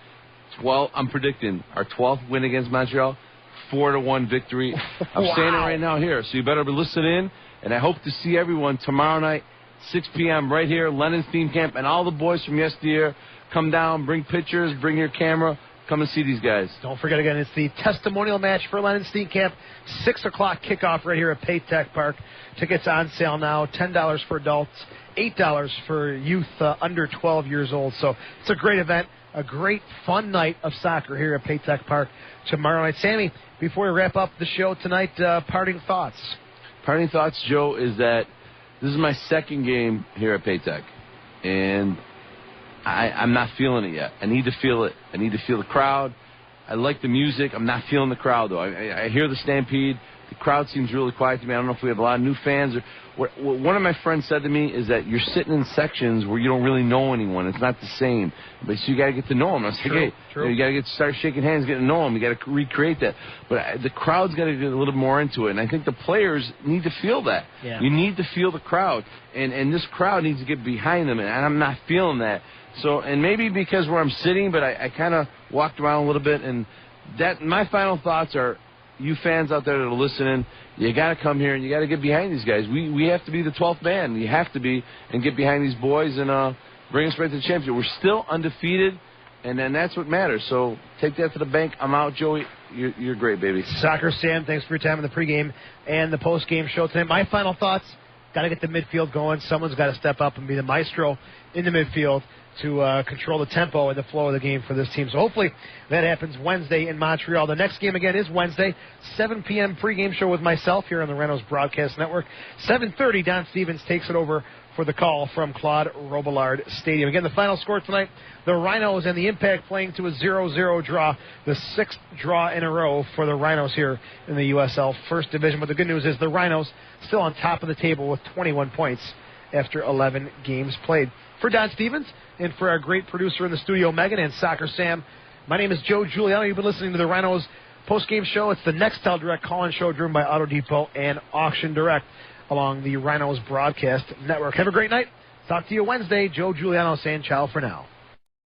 I'm predicting our 12th win against Montreal, 4-1 victory. I'm saying it right now here, so you better be listening in. And I hope to see everyone tomorrow night, 6 p.m. right here, London Steam Camp, and all the boys from yesteryear. Come down, bring pictures, bring your camera. Come and see these guys. Don't forget, again, it's the testimonial match for Lennon Steam Camp. 6 o'clock kickoff right here at Paytech Park. Tickets on sale now, $10 for adults, $8 for youth under 12 years old. So it's a great event, a great fun night of soccer here at Paytech Park tomorrow night. Sammy, before we wrap up the show tonight, parting thoughts. Parting thoughts, Joe, is that this is my second game here at Paytech, and I'm not feeling it yet. I need to feel it. I need to feel the crowd. I like the music. I'm not feeling the crowd, though. I hear the stampede. The crowd seems really quiet to me. I don't know if we have a lot of new fans. What one of my friends said to me is that you're sitting in sections where you don't really know anyone. It's not the same. But so you got to get to know them. I was like, hey, you got to start shaking hands, getting to know them. You got to recreate that. But the crowd's got to get a little more into it. And I think the players need to feel that. Yeah. You need to feel the crowd. And this crowd needs to get behind them. And I'm not feeling that. So, and maybe because where I'm sitting, but I kind of walked around a little bit. And my final thoughts are, you fans out there that are listening, you got to come here and you got to get behind these guys. We have to be the 12th man. You have to be and get behind these boys and bring us right to the championship. We're still undefeated, and then that's what matters. So take that to the bank. I'm out, Joey. You're great, baby. Soccer Sam, thanks for your time in the pregame and the postgame show tonight. My final thoughts, got to get the midfield going. Someone's got to step up and be the maestro in the midfield to control the tempo and the flow of the game for this team. So hopefully that happens Wednesday in Montreal. The next game, again, is Wednesday, 7 p.m. pregame show with myself here on the Reynolds Broadcast Network. 7:30, Don Stevens takes it over for the call from Claude Robillard Stadium. Again, the final score tonight, the Rhinos and the Impact playing to a 0-0 draw, the 6th draw in a row for the Rhinos here in the USL First Division. But the good news is the Rhinos still on top of the table with 21 points after 11 games played. For Don Stevens and for our great producer in the studio, Megan, and Soccer Sam, my name is Joe Giuliano. You've been listening to the Rhinos post-game show. It's the Nextel Direct call-in show driven by Auto Depot and Auction Direct along the Rhinos Broadcast Network. Have a great night. Talk to you Wednesday. Joe Giuliano saying ciao for now.